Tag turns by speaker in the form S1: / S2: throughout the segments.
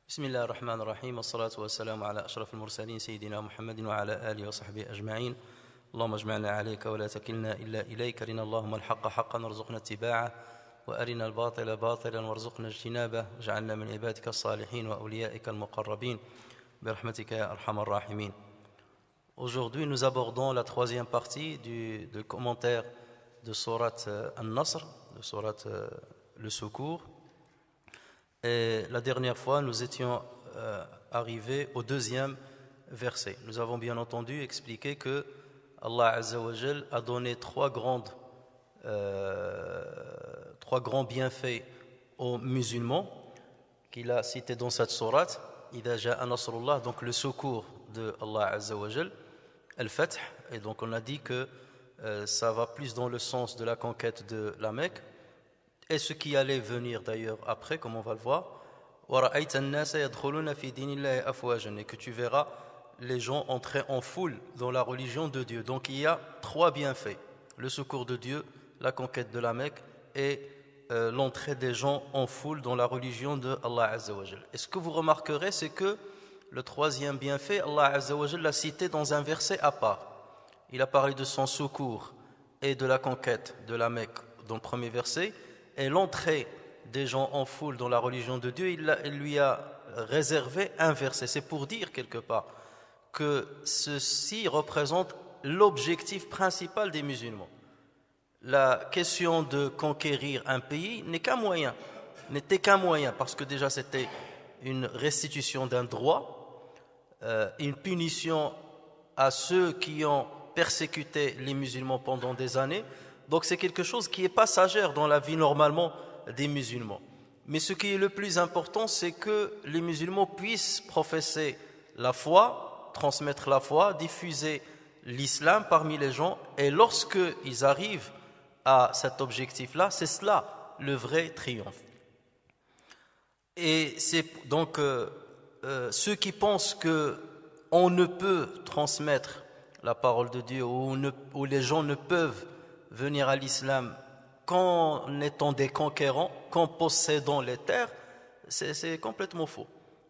S1: بسم الله الرحمن الرحيم والصلاة والسلام على أشرف المرسلين سيدنا محمد وعلى آله وصحبه أجمعين. اللهم اجمعنا عليك ولا تكلنا إلا إليك. أرنا اللهم الحق حقا وارزقنا اتباعه وأرنا الباطل باطلا وارزقنا اجتنابه واجعلنا من عبادك الصالحين وأوليائك المقربين برحمتك يا أرحم الراحمين. Aujourd'hui, nous abordons la troisième partie du commentaire de sourate An-Nasr, de sourate le Secours. Et la dernière fois, nous étions arrivés au deuxième verset. Nous avons bien entendu expliqué que Allah Azza wa Jal a donné trois grands bienfaits aux musulmans qu'il a cités dans cette sourate. Idha ja'a nasrullah, donc le secours de Allah Azza wa Jal, Al-Fath, et donc on a dit que ça va plus dans le sens de la conquête de la Mecque. Et ce qui allait venir d'ailleurs après, comme on va le voir, et que tu verras les gens entrer en foule dans la religion de Dieu. Donc il y a trois bienfaits: le secours de Dieu, la conquête de la Mecque et l'entrée des gens en foule dans la religion de Allah Azza wa Jal. Et ce que vous remarquerez, c'est que le troisième bienfait, Allah Azza wa Jal l'a cité dans un verset à part. Il a parlé de son secours et de la conquête de la Mecque dans le premier verset. Et l'entrée des gens en foule dans la religion de Dieu, il lui a réservé un verset. C'est pour dire quelque part que ceci représente l'objectif principal des musulmans. La question de conquérir un pays n'était qu'un moyen, parce que déjà c'était une restitution d'un droit, une punition à ceux qui ont persécuté les musulmans pendant des années. Donc c'est quelque chose qui est passagère dans la vie normalement des musulmans. Mais ce qui est le plus important, c'est que les musulmans puissent professer la foi, transmettre la foi, diffuser l'islam parmi les gens. Et lorsqu'ils arrivent à cet objectif-là, c'est cela le vrai triomphe. Et c'est donc ceux qui pensent qu'on ne peut transmettre la parole de Dieu ou les gens ne peuvent venir à l'islam qu'en étant des conquérants, qu'en possédant les terres, c'est complètement faux.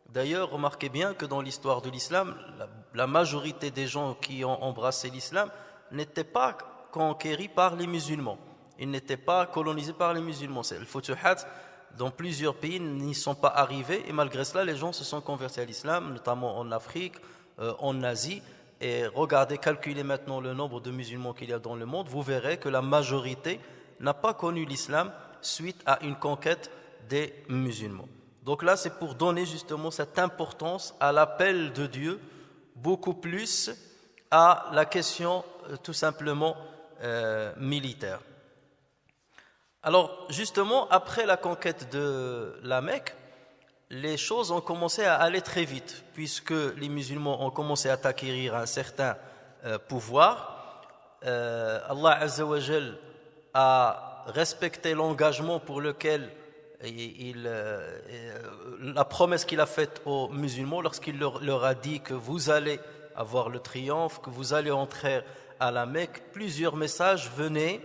S1: D'ailleurs, remarquez bien que dans l'histoire de l'islam, la majorité des gens qui ont embrassé l'islam n'étaient pas conquéris par les musulmans. Ils n'étaient pas colonisés par les musulmans. C'est le futuhat dans plusieurs pays n'y sont pas arrivés, et malgré cela, les gens se sont convertis à l'islam, notamment en Afrique, en Asie. Et regardez, calculez maintenant le nombre de musulmans qu'il y a dans le monde, vous verrez que la majorité n'a pas connu l'islam suite à une conquête des musulmans. Donc là, c'est pour donner justement cette importance à l'appel de Dieu, beaucoup plus à la question tout simplement militaire. Alors justement, après la conquête de la Mecque, les choses ont commencé à aller très vite, puisque les musulmans ont commencé à acquérir un certain pouvoir. Allah Azza wa Jal a respecté l'engagement pour lequel la promesse qu'il a faite aux musulmans lorsqu'il leur a dit que vous allez avoir le triomphe, que vous allez entrer à la Mecque. Plusieurs messages venaient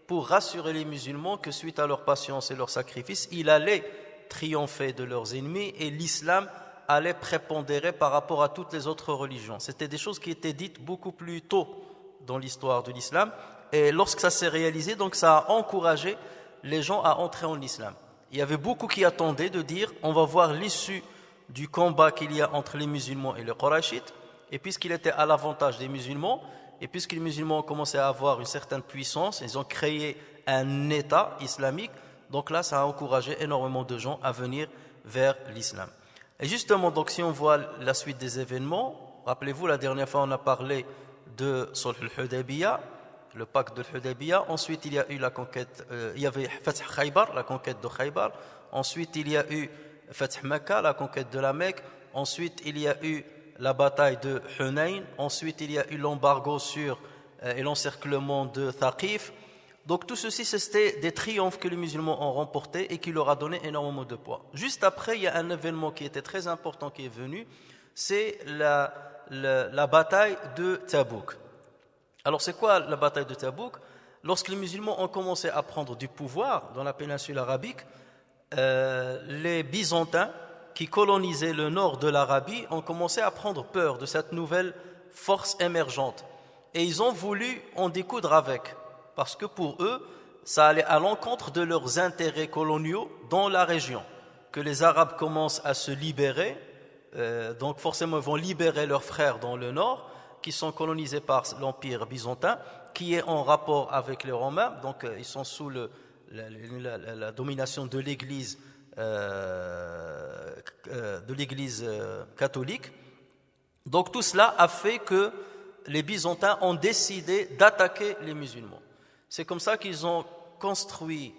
S1: pour rassurer les musulmans que suite à leur patience et leur sacrifice, il allait triompher de leurs ennemis et l'islam allait prépondérer par rapport à toutes les autres religions. C'était des choses qui étaient dites beaucoup plus tôt dans l'histoire de l'islam, et lorsque ça s'est réalisé, donc ça a encouragé les gens à entrer en islam. Il y avait beaucoup qui attendaient de dire on va voir l'issue du combat qu'il y a entre les musulmans et les Qurayshites, et puisqu'il était à l'avantage des musulmans, et puisque les musulmans ont commencé à avoir une certaine puissance, ils ont créé un État islamique. Donc là, ça a encouragé énormément de gens à venir vers l'islam. Et justement, donc si on voit la suite des événements, rappelez-vous, la dernière fois on a parlé de Sulh al-Hudaybiyah, le pacte de Hudaybiyah. Ensuite, il y a eu la conquête, il y avait Fath Khaybar, la conquête de Khaybar. Ensuite, il y a eu Fath Makkah, la conquête de la Mecque. Ensuite, il y a eu la bataille de Hunayn. Ensuite, il y a eu l'embargo et l'encerclement de Thaqif. Donc tout ceci, c'était des triomphes que les musulmans ont remportés et qui leur a donné énormément de poids. Juste après, il y a un événement qui était très important qui est venu, c'est la bataille de Tabouk. Alors c'est quoi la bataille de Tabouk? Lorsque les musulmans ont commencé à prendre du pouvoir dans la péninsule arabique, les Byzantins qui colonisaient le nord de l'Arabie ont commencé à prendre peur de cette nouvelle force émergente. Et ils ont voulu en découdre avec, parce que pour eux, ça allait à l'encontre de leurs intérêts coloniaux dans la région. Que les Arabes commencent à se libérer, donc forcément ils vont libérer leurs frères dans le nord, qui sont colonisés par l'Empire byzantin, qui est en rapport avec les Romains, donc ils sont sous la domination de l'Église catholique. Donc tout cela a fait que les Byzantins ont décidé d'attaquer les musulmans. C'est comme ça qu'ils ont construit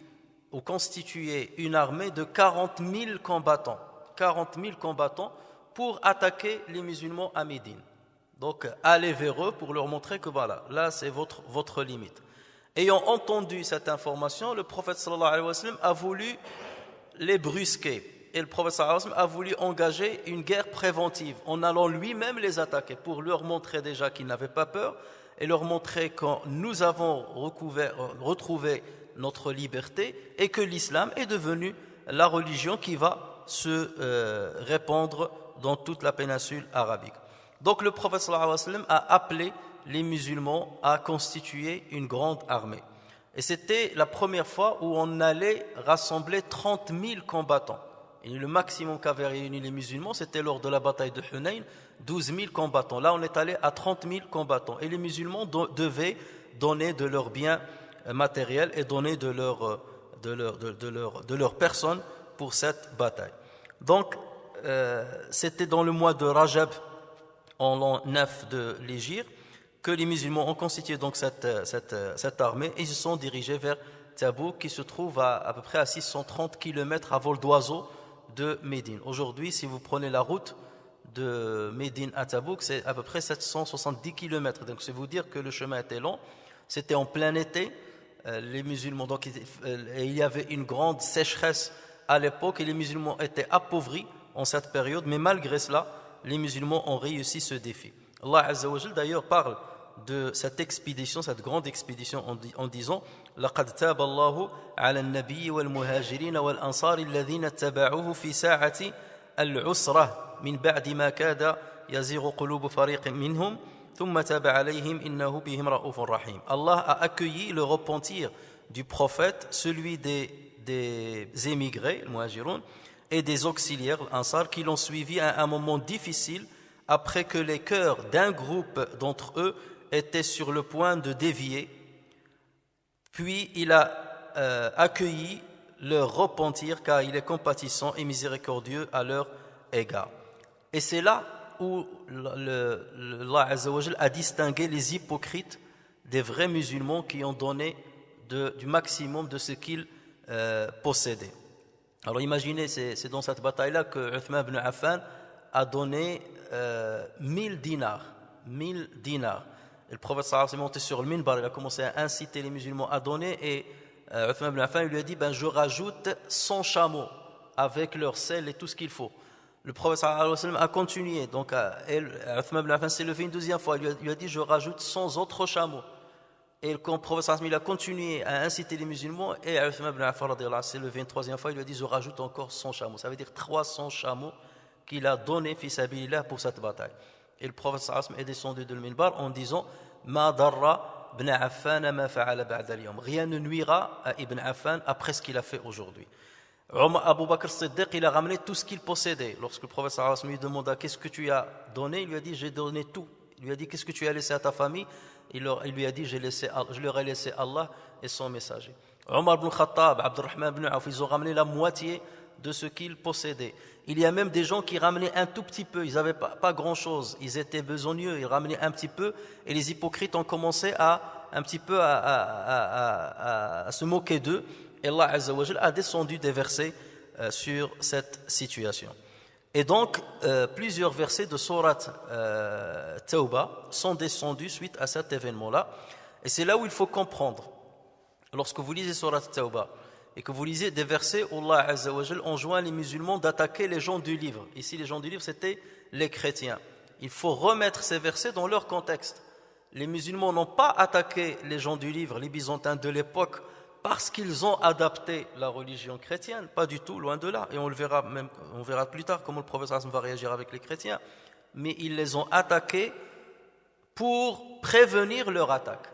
S1: ou constitué une armée de 40 000 combattants. 40 000 combattants pour attaquer les musulmans à Médine. Donc allez vers eux pour leur montrer que voilà, là c'est votre limite. Ayant entendu cette information, le prophète sallallahu alayhi wa sallam a voulu les brusquer. Et le prophète sallallahu alayhi wa sallam a voulu engager une guerre préventive en allant lui-même les attaquer pour leur montrer déjà qu'ils n'avaient pas peur et leur montrer que nous avons retrouvé notre liberté et que l'islam est devenu la religion qui va se répandre dans toute la péninsule arabique. Donc le prophète sallallahu alayhi wa sallam a appelé les musulmans à constituer une grande armée. Et c'était la première fois où on allait rassembler 30 000 combattants. Et le maximum qu'avaient réuni les musulmans, c'était lors de la bataille de Hunayn, 12 000 combattants. Là, on est allé à 30 000 combattants. Et les musulmans devaient donner de leurs biens matériels et donner de leur personne pour cette bataille. Donc, c'était dans le mois de Rajab, en l'an 9 de l'Hégire, que les musulmans ont constitué donc cette armée et ils se sont dirigés vers Tabouk qui se trouve à peu près à 630 km à vol d'oiseau de Médine. Aujourd'hui, si vous prenez la route de Médine à Tabouk, c'est à peu près 770 km. Donc c'est vous dire que le chemin était long. C'était en plein été. Les musulmans, donc il y avait une grande sécheresse à l'époque et les musulmans étaient appauvris en cette période, mais malgré cela, les musulmans ont réussi ce défi. Allah Azza wa Jal d'ailleurs parle de cette expédition, cette grande expédition en disant لقد تاب الله على النبي والمهاجرين والأنصار الذين اتبعوه في ساعة العسرة من بعد ما كاد يزيغ قلوب فريق منهم ثم تاب عليهم إنه بهم رؤوف رحيم. Allah a accueilli le repentir du prophète, celui des émigrés, le muhajiroun, et des auxiliaires, l'Ansar, qui l'ont suivi à un moment difficile après que les cœurs d'un groupe d'entre eux étaient sur le point de dévier. Puis il a accueilli leur repentir car il est compatissant et miséricordieux à leur égard. Et c'est là où Allah Azza wa Jal a distingué les hypocrites des vrais musulmans qui ont donné du maximum de ce qu'ils possédaient. Alors imaginez, c'est dans cette bataille-là que Uthman ibn Affan a donné 1000 dinars. 1000 dinars. Et le prophète sallallahu alayhi wa sallam est monté sur le minbar, il a commencé à inciter les musulmans à donner et Uthman ibn Affan lui a dit je rajoute 100 chameaux avec leur sel et tout ce qu'il faut. Le prophète sallallahu alayhi wa sallam a continué, donc Uthman ibn Affan s'est levé une deuxième fois, il lui a dit je rajoute 100 autres chameaux. Et quand le prophète sallallahu alayhi wa sallam a continué à inciter les musulmans et Uthman ibn Affan s'est levé une troisième fois, il lui a dit je rajoute encore 100 chameaux. Ça veut dire 300 chameaux qu'il a donné fi sabilillah pour cette bataille. Et le prophète sallallahu alayhi wa sallam est descendu de minbar en disant ma darra ibn Affan ma fa'ala ba'da al-yawm. Rien ne nuira à Ibn Affan après ce qu'il a fait aujourd'hui. Abu Bakr Siddiq, il a ramené tout ce qu'il possédait. Lorsque le prophète sallallahu alayhi wa sallam lui demanda qu'est-ce que tu as donné, il lui a dit j'ai donné tout. Il lui a dit qu'est-ce que tu as laissé à ta famille, il lui a dit je leur ai laissé Allah et son messager. Omar ibn Khattab, Abdurrahman ibn Auf, ils ont ramené la moitié de ce qu'ils possédaient. Il y a même des gens qui ramenaient un tout petit peu, ils n'avaient pas grand-chose, ils étaient besogneux, ils ramenaient un petit peu et les hypocrites ont commencé à se moquer d'eux et Allah Azza wa Jal a descendu des versets sur cette situation. Et donc, plusieurs versets de sourate Tawbah sont descendus suite à cet événement-là. Et c'est là où il faut comprendre. Lorsque vous lisez sourate Tawbah et que vous lisez des versets où Allah Azza wa Jal enjoint les musulmans d'attaquer les gens du livre. Ici, les gens du livre, c'était les chrétiens. Il faut remettre ces versets dans leur contexte. Les musulmans n'ont pas attaqué les gens du livre, les byzantins de l'époque, parce qu'ils ont adapté la religion chrétienne, pas du tout, loin de là. Et on verra plus tard comment le prophète sallallahu alayhi wa sallam va réagir avec les chrétiens. Mais ils les ont attaqués pour prévenir leur attaque.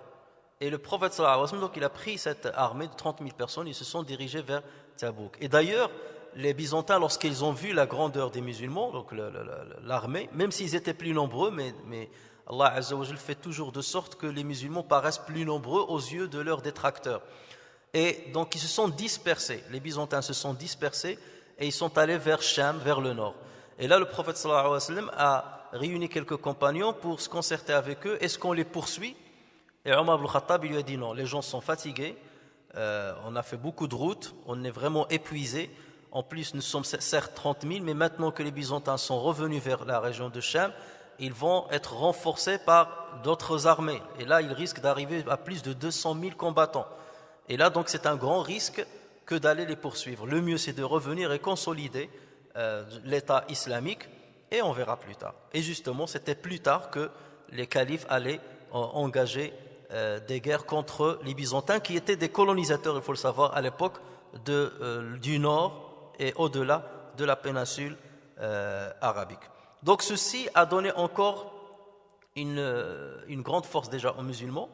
S1: Et le prophète sallallahu alayhi wa sallam, donc, il a pris cette armée de 30 000 personnes, ils se sont dirigés vers Tabouk. Et d'ailleurs, les Byzantins, lorsqu'ils ont vu la grandeur des musulmans, donc l'armée, même s'ils étaient plus nombreux, mais Allah Azza wa Jal fait toujours de sorte que les musulmans paraissent plus nombreux aux yeux de leurs détracteurs. Et donc ils se sont dispersés, les Byzantins se sont dispersés et ils sont allés vers Cham, vers le nord. Et là le prophète sallallahu alayhi wa sallam a réuni quelques compagnons pour se concerter avec eux. Est-ce qu'on les poursuit? Et Omar ibn Khattab lui a dit non, les gens sont fatigués, on a fait beaucoup de routes, on est vraiment épuisés. En plus nous sommes certes 30 000, mais maintenant que les Byzantins sont revenus vers la région de Cham, ils vont être renforcés par d'autres armées. Et là ils risquent d'arriver à plus de 200 000 combattants. Et là, donc, c'est un grand risque que d'aller les poursuivre. Le mieux, c'est de revenir et consolider l'État islamique, et on verra plus tard. Et justement, c'était plus tard que les califes allaient engager des guerres contre les Byzantins, qui étaient des colonisateurs, il faut le savoir, à l'époque du nord et au-delà de la péninsule arabique. Donc, ceci a donné encore une grande force déjà aux musulmans,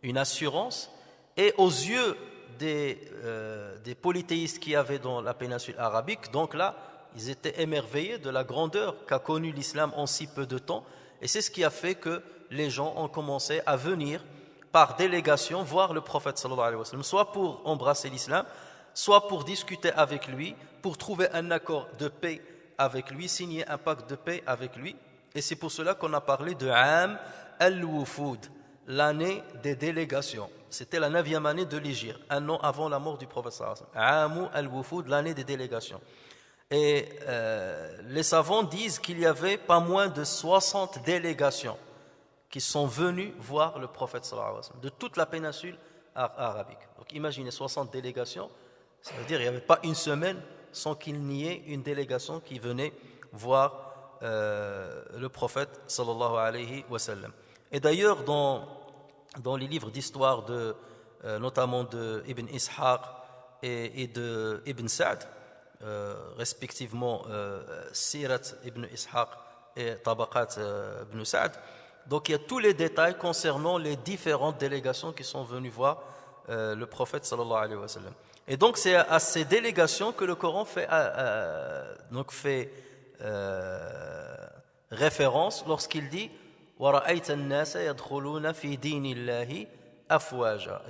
S1: une assurance. Et aux yeux des polythéistes qu'il y avait dans la péninsule arabique, donc là, ils étaient émerveillés de la grandeur qu'a connue l'islam en si peu de temps. Et c'est ce qui a fait que les gens ont commencé à venir par délégation voir le prophète sallallahu alayhi wa sallam, soit pour embrasser l'islam, soit pour discuter avec lui, pour trouver un accord de paix avec lui, signer un pacte de paix avec lui. Et c'est pour cela qu'on a parlé de Am al-Wufud, l'année des délégations. C'était la 9e année de l'Hégire, un an avant la mort du prophète sallallahu alayhi wa sallam. Amu al-Wufud, l'année des délégations. Et les savants disent qu'il y avait pas moins de 60 délégations qui sont venues voir le prophète sallallahu alayhi wa sallam, de toute la péninsule arabique. Donc imaginez 60 délégations, ça veut dire qu'il n'y avait pas une semaine sans qu'il n'y ait une délégation qui venait voir le prophète sallallahu alayhi wa sallam. Et d'ailleurs, dans les livres d'histoire notamment de Ibn Ishaq et de Ibn Sa'd, respectivement Sirat Ibn Ishaq et Tabaqat Ibn Sa'd, donc il y a tous les détails concernant les différentes délégations qui sont venues voir le prophète sallallahu alayhi wa sallam. Et donc c'est à ces délégations que le Coran fait référence lorsqu'il dit et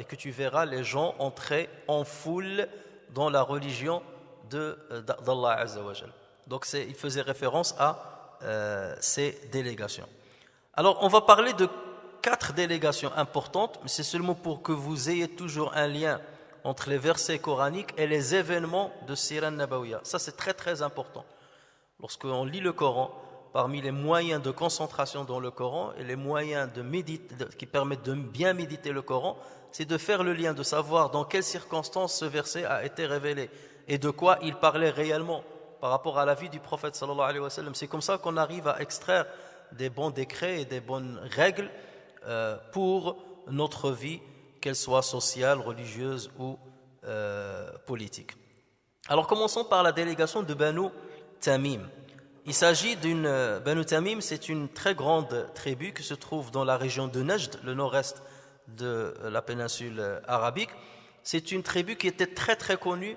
S1: que tu verras les gens entrer en foule dans la religion d'Allah Azza wa Jal. Donc il faisait référence à ces délégations. Alors on va parler de 4 délégations importantes, mais c'est seulement pour que vous ayez toujours un lien entre les versets coraniques et les événements de Sira Nabawiya. Ça c'est très très important. Lorsqu'on lit le Coran, parmi les moyens de concentration dans le Coran et les moyens qui permettent de bien méditer le Coran, c'est de faire le lien, de savoir dans quelles circonstances ce verset a été révélé et de quoi il parlait réellement par rapport à la vie du prophète sallallahu alayhi wa sallam. C'est comme ça qu'on arrive à extraire des bons décrets et des bonnes règles pour notre vie, qu'elle soit sociale, religieuse ou politique. Alors commençons par la délégation de Banu Tamim. Il s'agit Banu Tamim, c'est une très grande tribu qui se trouve dans la région de Najd, le nord-est de la péninsule arabique. C'est une tribu qui était très très connue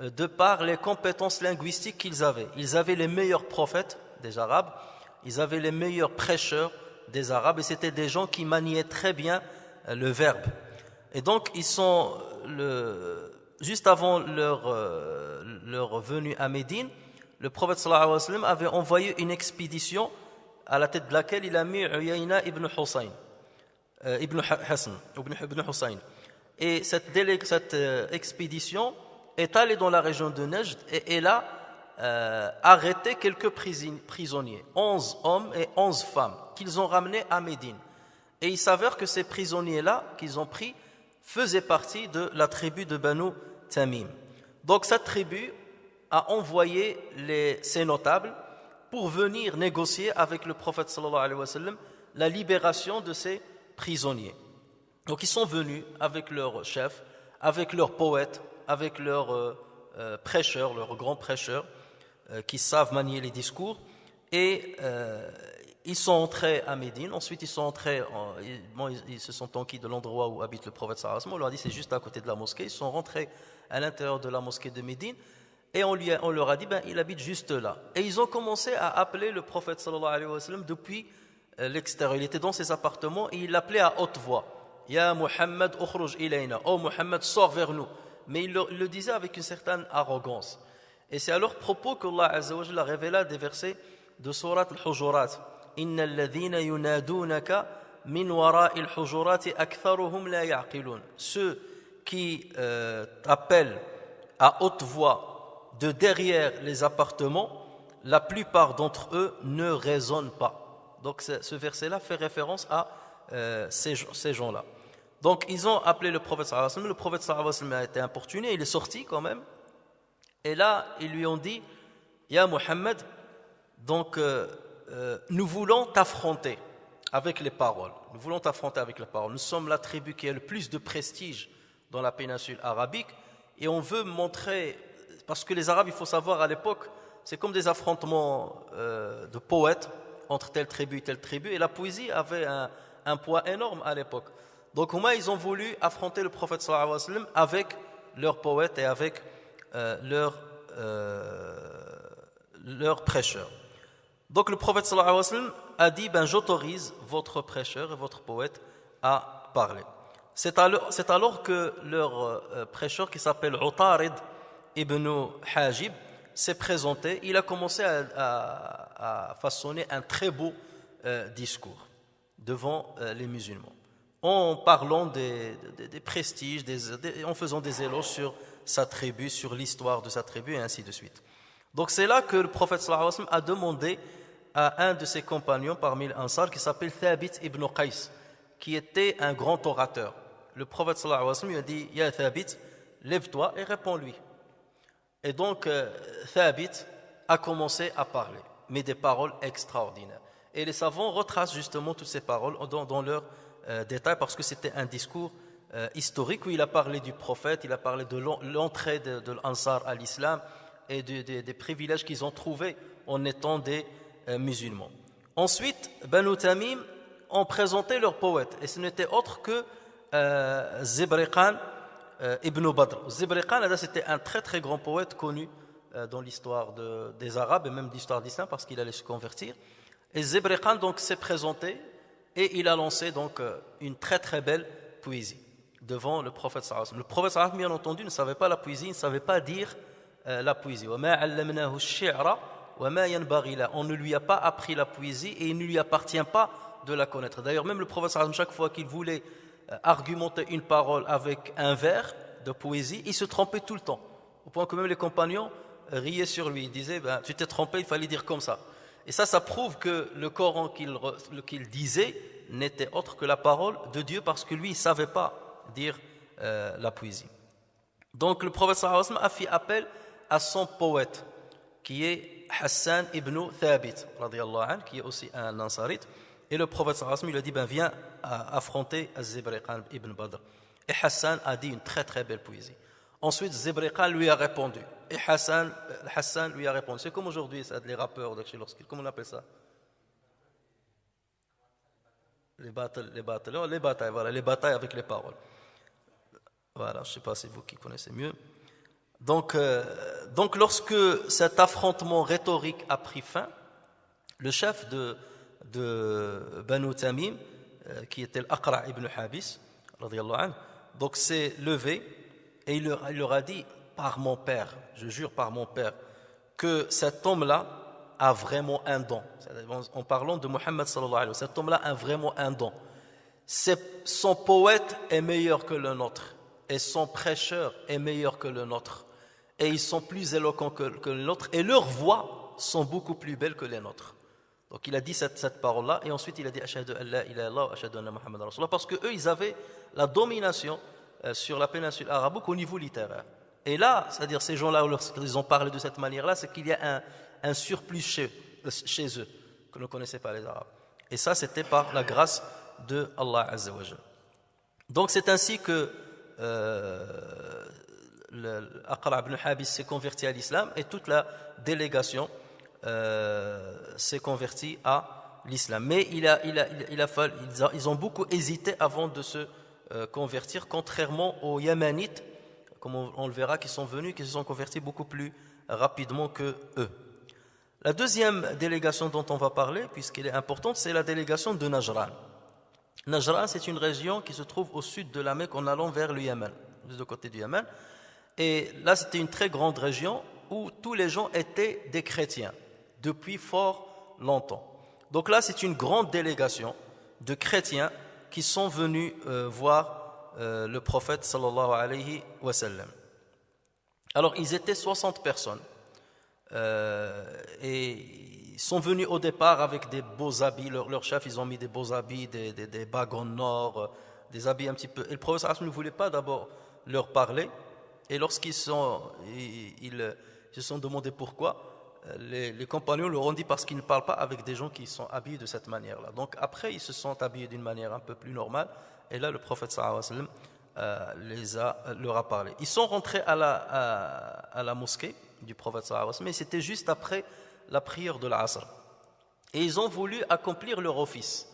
S1: de par les compétences linguistiques qu'ils avaient. Ils avaient les meilleurs prophètes des Arabes, ils avaient les meilleurs prêcheurs des Arabes, et c'était des gens qui maniaient très bien le verbe. Et donc ils sont juste avant leur venue à Médine, le prophète sallallahu alayhi wa sallam avait envoyé une expédition à la tête de laquelle il a mis Uyayna ibn Hussein. Et cette expédition est allée dans la région de Najd et elle a arrêté quelques prisonniers, 11 hommes et 11 femmes, qu'ils ont ramenés à Médine. Et il s'avère que ces prisonniers-là qu'ils ont pris faisaient partie de la tribu de Banu Tamim. Donc cette tribu a envoyé ses notables pour venir négocier avec le prophète sallallahu alayhi wa sallam la libération de ces prisonniers. Donc ils sont venus avec leur chef, avec leurs poètes, avec leurs prêcheurs, leurs grands prêcheurs, qui savent manier les discours. Et ils sont entrés à Médine. Ensuite, ils se sont enquis de l'endroit où habite le prophète sallallahu alayhi wa sallam. On leur a dit c'est juste à côté de la mosquée. Ils sont rentrés à l'intérieur de la mosquée de Médine. Et on leur a dit il habite juste là. Et ils ont commencé à appeler le prophète sallallahu alayhi wa sallam depuis l'extérieur. Il était dans ses appartements et il l'appelait à haute voix. Ya Muhammad, ukhruj ilayna. Oh Muhammad, sors vers nous. Mais il le disait avec une certaine arrogance. Et c'est à leur propos qu'Allah Azza wa Jalla révéla des versets de Surat al-Hujurat. Innal ladhina yunadunaka min wara'i al-hujurat aktharuhum la ya'qilun. Ceux qui t'appellent à haute voix de derrière les appartements, la plupart d'entre eux ne raisonnent pas. Donc ce verset-là fait référence à ces gens-là. Donc ils ont appelé le prophète sallallahu alayhi wa sallam. Le prophète sallallahu alayhi wa sallam a été importuné, il est sorti quand même. Et là, ils lui ont dit, Ya Muhammad, donc nous voulons t'affronter avec les paroles. Nous voulons t'affronter avec les paroles. Nous sommes la tribu qui a le plus de prestige dans la péninsule arabique et on veut montrer, parce que les Arabes, il faut savoir, à l'époque, c'est comme des affrontements de poètes entre telle tribu et telle tribu, et la poésie avait un poids énorme à l'époque. Donc au moins, ils ont voulu affronter le prophète sallallahu alayhi wa sallam avec leurs poètes et avec leurs prêcheurs. Donc le prophète sallallahu alayhi wa sallam a dit j'autorise votre prêcheur et votre poète à parler. C'est alors que leur prêcheur qui s'appelle Utarid ibn Hajib s'est présenté. Il a commencé à façonner un très beau discours devant les musulmans, en parlant des prestiges, en faisant des éloges sur sa tribu, sur l'histoire de sa tribu et ainsi de suite. Donc c'est là que le prophète sallallahu alayhi wa sallam a demandé à un de ses compagnons parmi les Ansar qui s'appelle Thabit ibn Qais, qui était un grand orateur. Le prophète sallallahu alayhi wa sallam lui a dit Ya Thabit, lève-toi et réponds-lui. Et donc Thabit a commencé à parler, mais des paroles extraordinaires. Et les savants retracent justement toutes ces paroles dans leurs détails, parce que c'était un discours historique où il a parlé du prophète, il a parlé de l'entrée de l'Ansar à l'islam et des privilèges qu'ils ont trouvés en étant des musulmans. Ensuite, Banu Tamim ont présenté leur poète, et ce n'était autre que Zibriqan ibn Badr. Zibriqan, c'était un très très grand poète connu dans l'histoire des Arabes et même l'histoire d'Islam, parce qu'il allait se convertir. Et Zibriqan donc s'est présenté et il a lancé donc une très très belle poésie devant le prophète sallallahu alayhi wa sallam. Le prophète sallallahu alayhi wa sallam, bien entendu, ne savait pas la poésie, il ne savait pas dire la poésie. On ne lui a pas appris la poésie et il ne lui appartient pas de la connaître. D'ailleurs, même le prophète sallallahu alayhi wa sallam, chaque fois qu'il voulait argumenter une parole avec un vers de poésie, il se trompait tout le temps, au point que même les compagnons riaient sur lui. Ils disaient tu t'es trompé, il fallait dire comme ça. Et ça prouve que le Coran qu'il disait n'était autre que la parole de Dieu, parce que lui il ne savait pas dire la poésie. Donc le prophète sallallahu alayhi wa sallam a fait appel à son poète qui est Hassan ibn Thabit radiyallahu anhu, qui est aussi un ansarite. Et le prophète sallallahu alayhi wa sallam lui a dit viens affronter Zibriqan ibn Badr. Et Hassan a dit une très très belle poésie. Ensuite Zibriqan lui a répondu et Hassan lui a répondu. C'est comme aujourd'hui ça, les rappeurs, comment on appelle ça, les batailles avec les paroles. Voilà, je ne sais pas si c'est vous qui connaissez mieux. Donc lorsque cet affrontement rhétorique a pris fin, le chef de Banu Tamim, qui était l'Aqra' ibn Habis, radiyallahu anhu, donc s'est levé et il leur a dit par mon père, je jure par mon père, que cet homme-là a vraiment un don. En parlant de Muhammad sallallahu alayhi wa sallam, cet homme-là a vraiment un don. Son poète est meilleur que le nôtre et son prêcheur est meilleur que le nôtre. Et ils sont plus éloquents que les nôtres et leurs voix sont beaucoup plus belles que les nôtres. Donc il a dit cette parole-là et ensuite il a dit Ashhadu an la ilaha illallah wa ashhadu anna Muhammadan Rasulullah, parce qu'eux ils avaient la domination sur la péninsule arabique au niveau littéraire. Et là, c'est-à-dire ces gens-là, lorsqu'ils ont parlé de cette manière-là, c'est qu'il y a un surplus chez eux que ne connaissaient pas les Arabes. Et ça, c'était par la grâce de Allah Azza wa Jalla. Donc c'est ainsi que Aqra' ibn Habis s'est converti à l'islam et toute la délégation s'est convertie à l'islam. Mais ils ont beaucoup hésité avant de se convertir, contrairement aux Yamanites, comme on le verra, qui sont venus, qui se sont convertis beaucoup plus rapidement que eux. La deuxième délégation dont on va parler, puisqu'elle est importante, c'est la délégation de Najran. Najran, c'est une région qui se trouve au sud de la Mecque en allant vers le Yémen, de côté du Yémen. Et là, c'était une très grande région où tous les gens étaient des chrétiens depuis fort longtemps. Donc là, c'est une grande délégation de chrétiens qui sont venus voir le prophète sallallahu alayhi wa sallam. Alors, ils étaient 60 personnes. Et ils sont venus au départ avec des beaux habits, leurs chefs, ils ont mis des beaux habits, des bagues en or, des habits un petit peu. Et le prophète ne voulait pas d'abord leur parler. Et lorsqu'ils se sont demandé pourquoi, les compagnons leur ont dit parce qu'ils ne parlent pas avec des gens qui sont habillés de cette manière-là. Donc après, ils se sont habillés d'une manière un peu plus normale. Et là, le prophète sallallahu alayhi wa sallam leur a parlé. Ils sont rentrés à la mosquée du prophète sallallahu alayhi wa sallam, mais c'était juste après la prière de l'Asr. Et ils ont voulu accomplir leur office.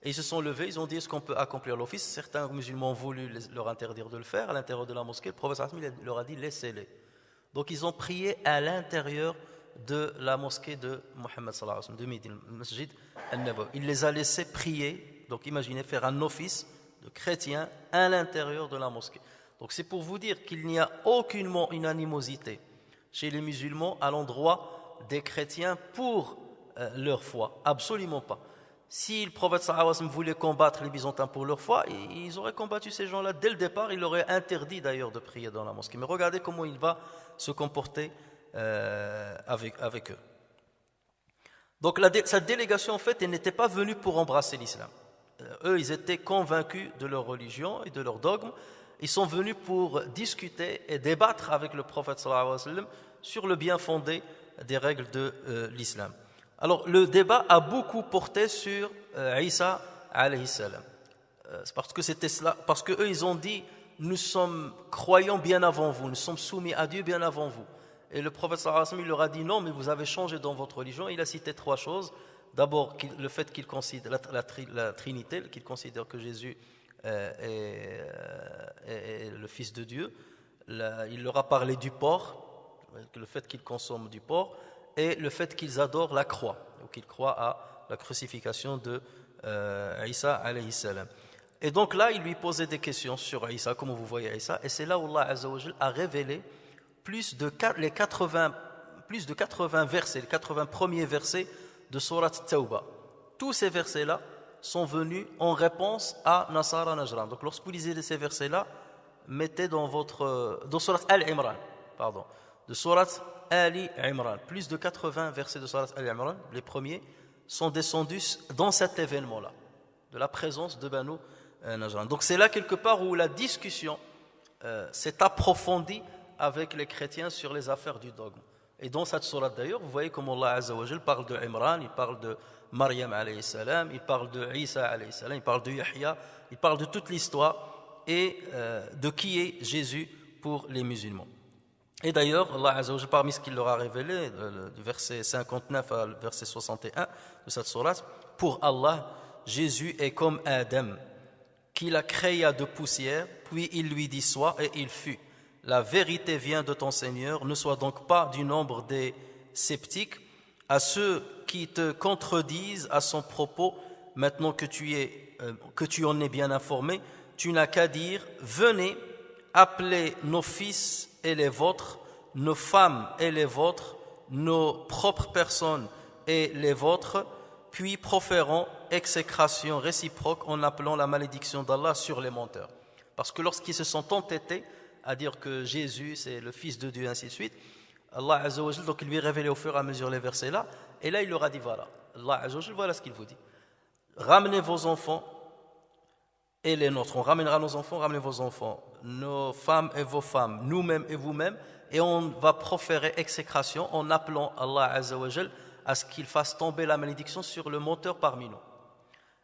S1: Et ils se sont levés, ils ont dit, est-ce qu'on peut accomplir l'office? Certains musulmans ont voulu leur interdire de le faire à l'intérieur de la mosquée. Le prophète sallallahu alayhi wa sallam leur a dit, laissez-les. Donc ils ont prié à l'intérieur de la mosquée de Mohammed sallallahu alayhi wa sallam, de Médine, le masjid al-Nabawi. Il les a laissés prier, donc imaginez faire un office de chrétiens à l'intérieur de la mosquée. Donc c'est pour vous dire qu'il n'y a aucunement une animosité chez les musulmans à l'endroit des chrétiens pour leur foi, absolument pas. Si le prophète sallallahu alayhi wa sallam voulait combattre les Byzantins pour leur foi, ils auraient combattu ces gens-là dès le départ. Il aurait interdit d'ailleurs de prier dans la mosquée. Mais regardez comment il va se comporter avec eux. Donc cette délégation en fait, elle n'était pas venue pour embrasser l'islam. Eux, ils étaient convaincus de leur religion et de leur dogme. Ils sont venus pour discuter et débattre avec le prophète sallallahu alayhi wa sallam sur le bien fondé des règles de l'islam. Alors le débat a beaucoup porté sur Isa alayhi salam. C'est parce que c'était cela, parce que eux ils ont dit nous sommes croyants bien avant vous, nous sommes soumis à Dieu bien avant vous. Et le prophète sallallahu alayhi wa sallam il leur a dit non, mais vous avez changé dans votre religion. Il a cité trois choses. D'abord le fait qu'il considère la Trinité, qu'il considère que Jésus est le Fils de Dieu. Il leur a parlé du porc, le fait qu'ils consomment du porc, et le fait qu'ils adorent la croix, ou qu'ils croient à la crucifixion de Isa alayhi salam. Et donc là, il lui posait des questions sur Isa, comment vous voyez Isa, et c'est là où Allah Azza wa Jal a révélé plus de 80 versets, les 80 premiers versets de Surat Tawbah. Tous ces versets-là sont venus en réponse à Nasara Najran. Donc lorsque vous lisez ces versets-là, mettez dans Surat Al-Imran, de Surat Ali Imran, plus de 80 versets de Surat Ali Imran, les premiers, sont descendus dans cet événement-là, de la présence de Banu Najran. Donc c'est là quelque part où la discussion s'est approfondie avec les chrétiens sur les affaires du dogme. Et dans cette sourate d'ailleurs, vous voyez comment Allah Azza wa Jal parle de Imran, il parle de Maryam alayhi salam, il parle de Isa alayhi salam, il parle de Yahya, il parle de toute l'histoire et de qui est Jésus pour les musulmans. Et d'ailleurs, Allah Azza wa Jal, parmi ce qu'il leur a révélé, du verset 59 à verset 61 de cette sourate, pour Allah, Jésus est comme Adam, qu'il a créé de poussière, puis il lui dit sois et il fut. La vérité vient de ton Seigneur, ne sois donc pas du nombre des sceptiques, à ceux qui te contredisent à son propos, maintenant que tu en es bien informé, tu n'as qu'à dire, venez, appelez nos fils et les vôtres, nos femmes et les vôtres, nos propres personnes et les vôtres, puis proférons exécration réciproque en appelant la malédiction d'Allah sur les menteurs. Parce que lorsqu'ils se sont entêtés à dire que Jésus c'est le Fils de Dieu, ainsi de suite, Allah Azza wa Jal, donc il lui révélait au fur et à mesure les versets là, et là il leur a dit voilà, Allah Azza wa Jal, voilà ce qu'il vous dit. Ramenez vos enfants et les nôtres, on ramènera nos enfants, ramenez vos enfants, nos femmes et vos femmes, nous-mêmes et vous-mêmes, et on va proférer exécration en appelant Allah Azza wa Jal à ce qu'il fasse tomber la malédiction sur le menteur parmi nous.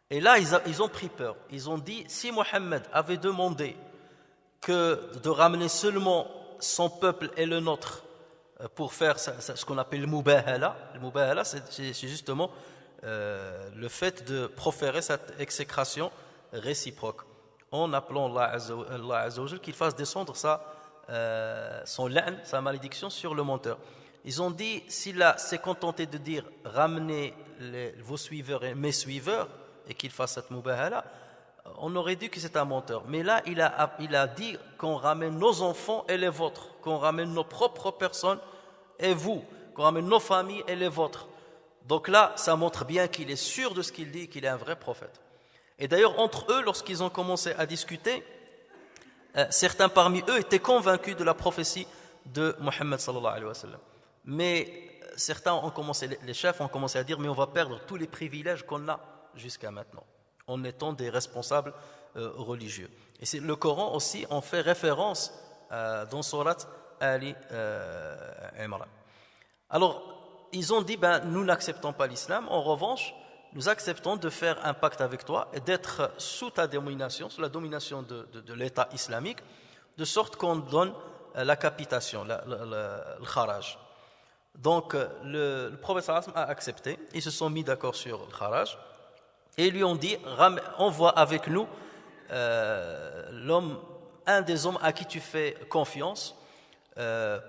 S1: Et là ils ont pris peur, ils ont dit si Mohammed avait demandé que de ramener seulement son peuple et le nôtre pour faire ce qu'on appelle le mubahala. Le mubahala, c'est justement le fait de proférer cette exécration réciproque en appelant Allah Azza wa Jal qu'il fasse descendre son la'n, sa malédiction sur le menteur. Ils ont dit, s'il s'est contenté de dire ramenez vos suiveurs et mes suiveurs et qu'il fasse cette mubahala, on aurait dit que c'est un menteur. Mais là, il a dit qu'on ramène nos enfants et les vôtres, qu'on ramène nos propres personnes et vous, qu'on ramène nos familles et les vôtres. Donc là, ça montre bien qu'il est sûr de ce qu'il dit, qu'il est un vrai prophète. Et d'ailleurs, entre eux, lorsqu'ils ont commencé à discuter, certains parmi eux étaient convaincus de la prophétie de Mohammed sallallahu alayhi wa sallam. Mais certains les chefs ont commencé à dire, mais on va perdre tous les privilèges qu'on a jusqu'à maintenant, en étant des responsables religieux. Et le Coran aussi en fait référence dans Surat Ali Imran. Alors, ils ont dit, nous n'acceptons pas l'islam, en revanche, nous acceptons de faire un pacte avec toi et d'être sous ta domination, sous la domination de l'État islamique, de sorte qu'on donne la capitation, le kharaj. Donc, le prophète sallallahu alayhi wa sallam a accepté, ils se sont mis d'accord sur le kharaj, et ils lui ont dit, envoie avec nous un des hommes à qui tu fais confiance,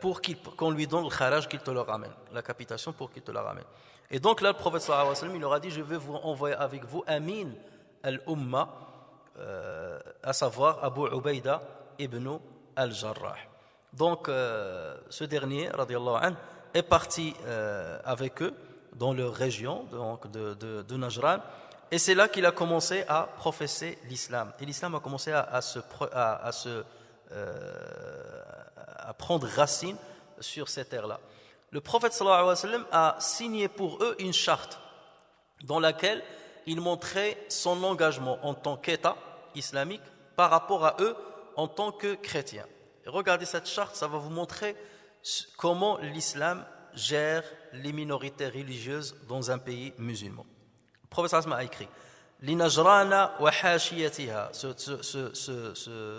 S1: pour qu'on lui donne le kharaj, qu'il te le ramène, la capitation pour qu'il te la ramène. Et donc là, le prophète sallallahu alayhi wa sallam, il leur a dit, je vais vous envoyer avec vous Amin al-Umma, à savoir Abu Ubaida ibn al-Jarrah. Donc, ce dernier, radiyallahu anhu, est parti avec eux dans leur région donc de Najran, et c'est là qu'il a commencé à professer l'islam. Et l'islam a commencé à prendre racine sur cette terre-là. Le prophète sallallahu alayhi wa sallam a signé pour eux une charte dans laquelle il montrait son engagement en tant qu'État islamique par rapport à eux en tant que chrétiens. Et regardez cette charte, ça va vous montrer comment l'islam gère les minorités religieuses dans un pays musulman. Le prophète sallallahu alayhi wa sallam a écrit Linajrana wa hashiyatiha.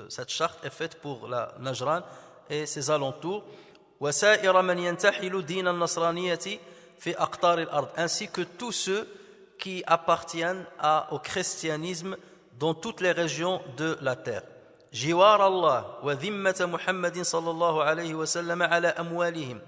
S1: Cette charte est faite pour la Najran et ses alentours, ainsi que tous ceux qui appartiennent au christianisme dans toutes les régions de la terre. Jiwar Allah wa dhimmata Muhammadin sallallahu alayhi wa sallam ala amwalihim.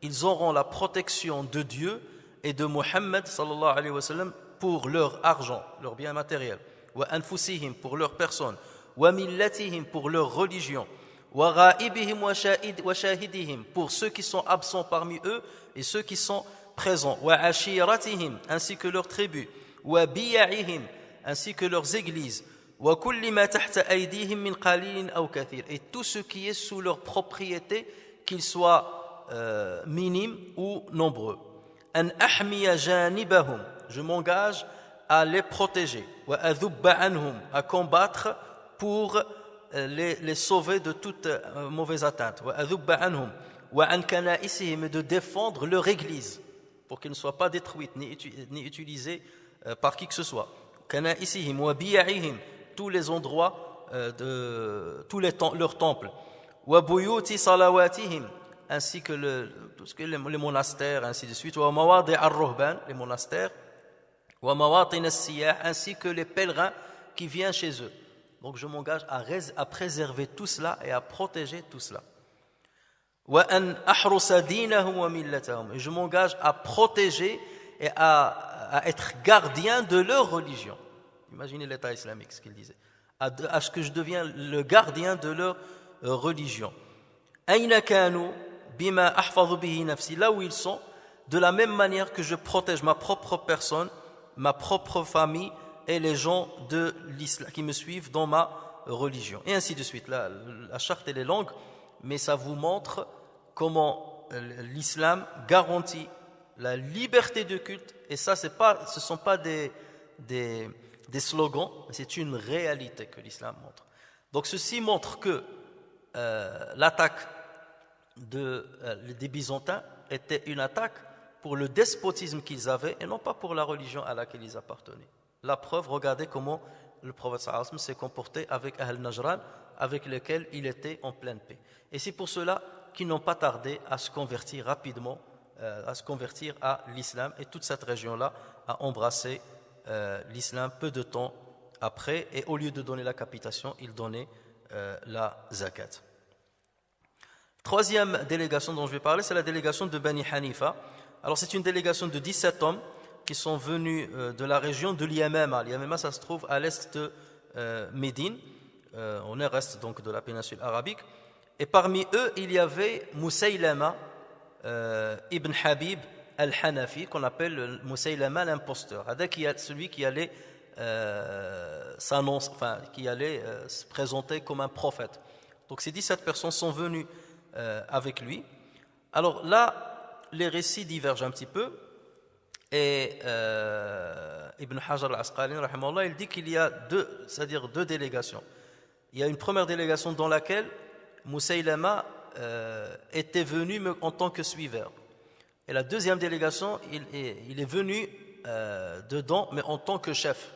S1: Ils auront la protection de Dieu et de Muhammad sallallahu alayhi wa sallam pour leur argent, leur bien matériel, wa anfusihim pour leur personne, wa millatihim pour leur religion, wa ghaibihim wa shahidihim pour ceux qui sont absents parmi eux et ceux qui sont présents, wa ashiratihim ainsi que leurs tribus, wa biya'ihim ainsi que leurs églises, wa kulli ma tahta aydihim min qalilin aw kathir, et tout ce qui est sous leur propriété, qu'ils soient minimes ou nombreux. An ahmiya janibahum, je m'engage à les protéger, wa adhubba anhum, à combattre pour les sauver de toute mauvaise atteinte, wa adhubba anhum wa an kana'isihim, de défendre leur église pour qu'elle ne soit pas détruite ni utilisée par qui que ce soit. Kana'isihim wa biya'ihim, tous les endroits leurs temples, wa buyuti salawatihim, ainsi que tout ce que les monastères, ainsi de suite, wa mawadi' ar-ruhban, les monastères, wa mawatin as-siyah, ainsi que les pèlerins qui viennent chez eux. Donc je m'engage à préserver tout cela et à protéger tout cela. Wa an ahrusa dinahum wa millatahum, et je m'engage à protéger et à être gardien de leur religion. Imaginez l'État islamique, ce qu'il disait. À ce que je deviens le gardien de leur religion. Aina kanu bima ahfadhu bihi nafsi, là où ils sont, de la même manière que je protège ma propre personne, ma propre famille et les gens de l'islam qui me suivent dans ma religion. Et ainsi de suite. La charte elle est longue, mais ça vous montre comment l'islam garantit la liberté de culte. Et ça, ce ne sont pas des slogans, mais c'est une réalité que l'islam montre. Donc ceci montre que l'attaque des Byzantins était une attaque pour le despotisme qu'ils avaient et non pas pour la religion à laquelle ils appartenaient. La preuve, regardez comment le prophète sallallahu alayhi wa sallam s'est comporté avec Ahl Najran avec lesquels il était en pleine paix. Et c'est pour cela qu'ils n'ont pas tardé à se convertir rapidement, à se convertir à l'islam, et toute cette région-là a embrassé l'islam peu de temps après, et au lieu de donner la capitation, ils donnaient la zakat. Troisième délégation dont je vais parler, c'est la délégation de Bani Hanifa. Alors c'est une délégation de 17 hommes qui sont venus de la région de l'Yamama. L'Yamama, ça se trouve à l'est de Médine, au nord-est donc de la péninsule arabique. Et parmi eux, il y avait Moussaylama ibn Habib al-Hanafi, qu'on appelle Moussaylama l'imposteur. Celui qui allait s'annoncer, enfin qui allait se présenter comme un prophète. Donc ces 17 personnes sont venues avec lui. Alors là, les récits divergent un petit peu. Et Ibn Hajar al-Asqalani, rahimahullah, il dit qu'il y a deux délégations. Il y a une première délégation dans laquelle Moussaylama était venu en tant que suiveur. Et la deuxième délégation, il est venu dedans, mais en tant que chef.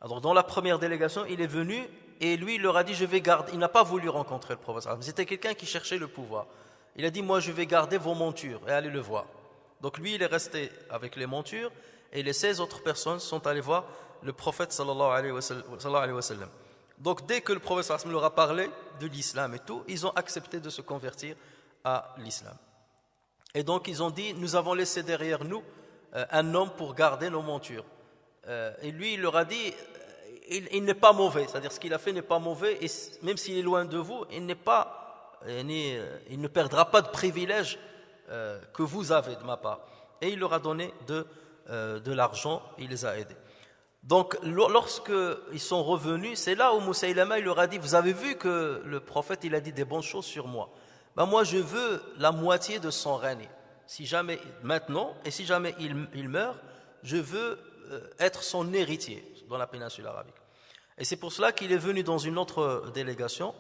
S1: Alors dans la première délégation, il est venu et lui, il leur a dit, je vais garder. Il n'a pas voulu rencontrer le prophète. C'était quelqu'un qui cherchait le pouvoir. Il a dit, moi, je vais garder vos montures et allez le voir. Donc lui, il est resté avec les montures et les 16 autres personnes sont allées voir le prophète sallallahu alayhi wa sallam. Donc dès que le prophète sallallahu alayhi wa sallam leur a parlé de l'islam et tout, ils ont accepté de se convertir à l'islam. Et donc ils ont dit, nous avons laissé derrière nous un homme pour garder nos montures. Et lui, il leur a dit, il n'est pas mauvais, c'est-à-dire ce qu'il a fait n'est pas mauvais, et même s'il est loin de vous, il ne perdra pas de privilèges que vous avez de ma part. Et il leur a donné de l'argent, il les a aidés. Donc lorsqu'ils sont revenus, c'est là où Moussaylama il leur a dit, vous avez vu que le prophète il a dit des bonnes choses sur moi. Ben moi je veux la moitié de son règne. Si jamais maintenant, et si jamais il meurt, je veux être son héritier dans la péninsule arabique. Et c'est pour cela qu'il est venu dans une autre délégation.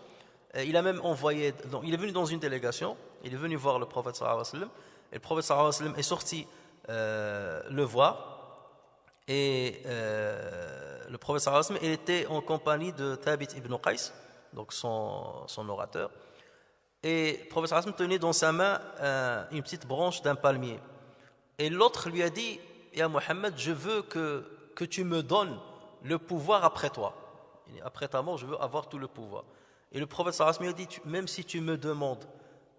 S1: Il a même envoyé, il est venu dans une délégation, il est venu voir le prophète sallallahu alayhi wa sallam, et le prophète sallallahu alayhi wa sallam est sorti le voir, et le prophète sallallahu alayhi wa sallam, il était en compagnie de Thabit ibn Qais, donc son orateur, et le prophète sallallahu alayhi wa sallam tenait dans sa main une petite branche d'un palmier, et l'autre lui a dit, Ya Muhammad, je veux que tu me donnes le pouvoir après toi, après ta mort je veux avoir tout le pouvoir. Et le prophète sallallahu alayhi wa sallam a dit, même si tu me demandes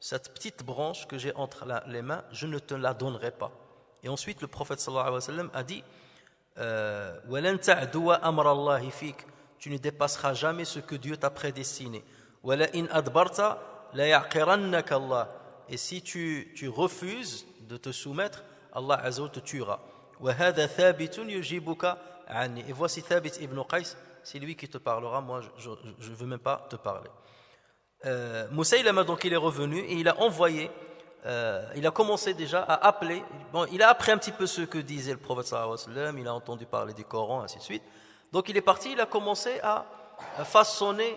S1: cette petite branche que j'ai entre les mains, je ne te la donnerai pas. Et ensuite le prophète sallallahu alayhi wa sallam a dit, وَلَن تَعْدُوَ أَمْرَ اللَّهِ فِيكَ, tu ne dépasseras jamais ce que Dieu t'a prédestiné. وَلَئِنْ أَدْبَرْتَ لَيَعْقِرَنَّكَ اللَّهُ, et si tu refuses de te soumettre, Allah Azza wa Jalla te tuera. وَهَذَا ثَابِتٌ يُجِيبُكَ عَنِّي, et voici Thabit ibn Qais, c'est lui qui te parlera, moi je ne veux même pas te parler. Moussaylama donc il est revenu et il a envoyé, il a commencé déjà à appeler, bon, il a appris un petit peu ce que disait le prophète sallallahu alayhi wa sallam, il a entendu parler du Coran, ainsi de suite. Donc il est parti, il a commencé à façonner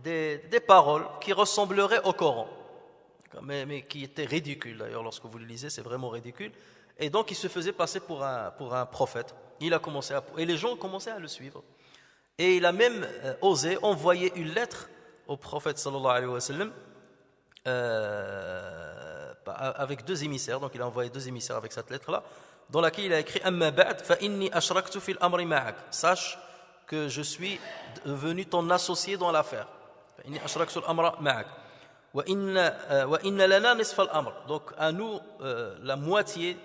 S1: des paroles qui ressembleraient au Coran, mais qui étaient ridicules d'ailleurs, lorsque vous le lisez c'est vraiment ridicule. Et donc il se faisait passer pour un prophète. Et les gens ont commencé à le suivre. Et il a même osé envoyer une lettre au prophète sallallahu alayhi wa sallam avec 2 émissaires. Donc il a envoyé 2 émissaires avec cette lettre-là, dans laquelle il a écrit Amma ba'd fa inni ashraktu fil amri ma'ak, sache que je suis devenu ton associé dans l'affaire. Fa inni ashraktu al amra ma'ak wa inna lana nisfa al amr, donc à nous la moitié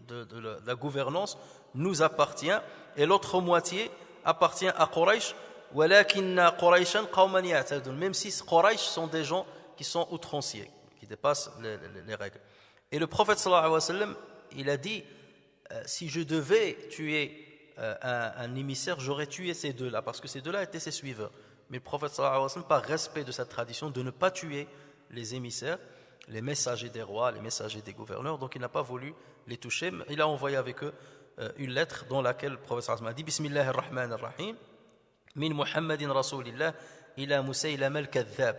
S1: de la gouvernance nous appartient et l'autre moitié appartient à Quraysh, walakinna Qurayshan qawman ya'tadun, même si Quraysh sont des gens qui sont outranciers, qui dépassent les règles. Et le prophète sallallahu alayhi wa sallam, il a dit, si je devais tuer un émissaire, j'aurais tué ces deux-là, parce que ces deux-là étaient ses suiveurs. Mais le prophète sallallahu alayhi wa sallam, par respect de cette tradition de ne pas tuer les émissaires, les messagers des rois, les messagers des gouverneurs, donc il n'a pas voulu les toucher, mais il a envoyé avec eux une lettre dans laquelle le prophète sallallahu alayhi wa sallam a dit Bismillahir Rahmanir Rahim, min Muhammadin Rasulillah ila Moussaylama al-Kadhab,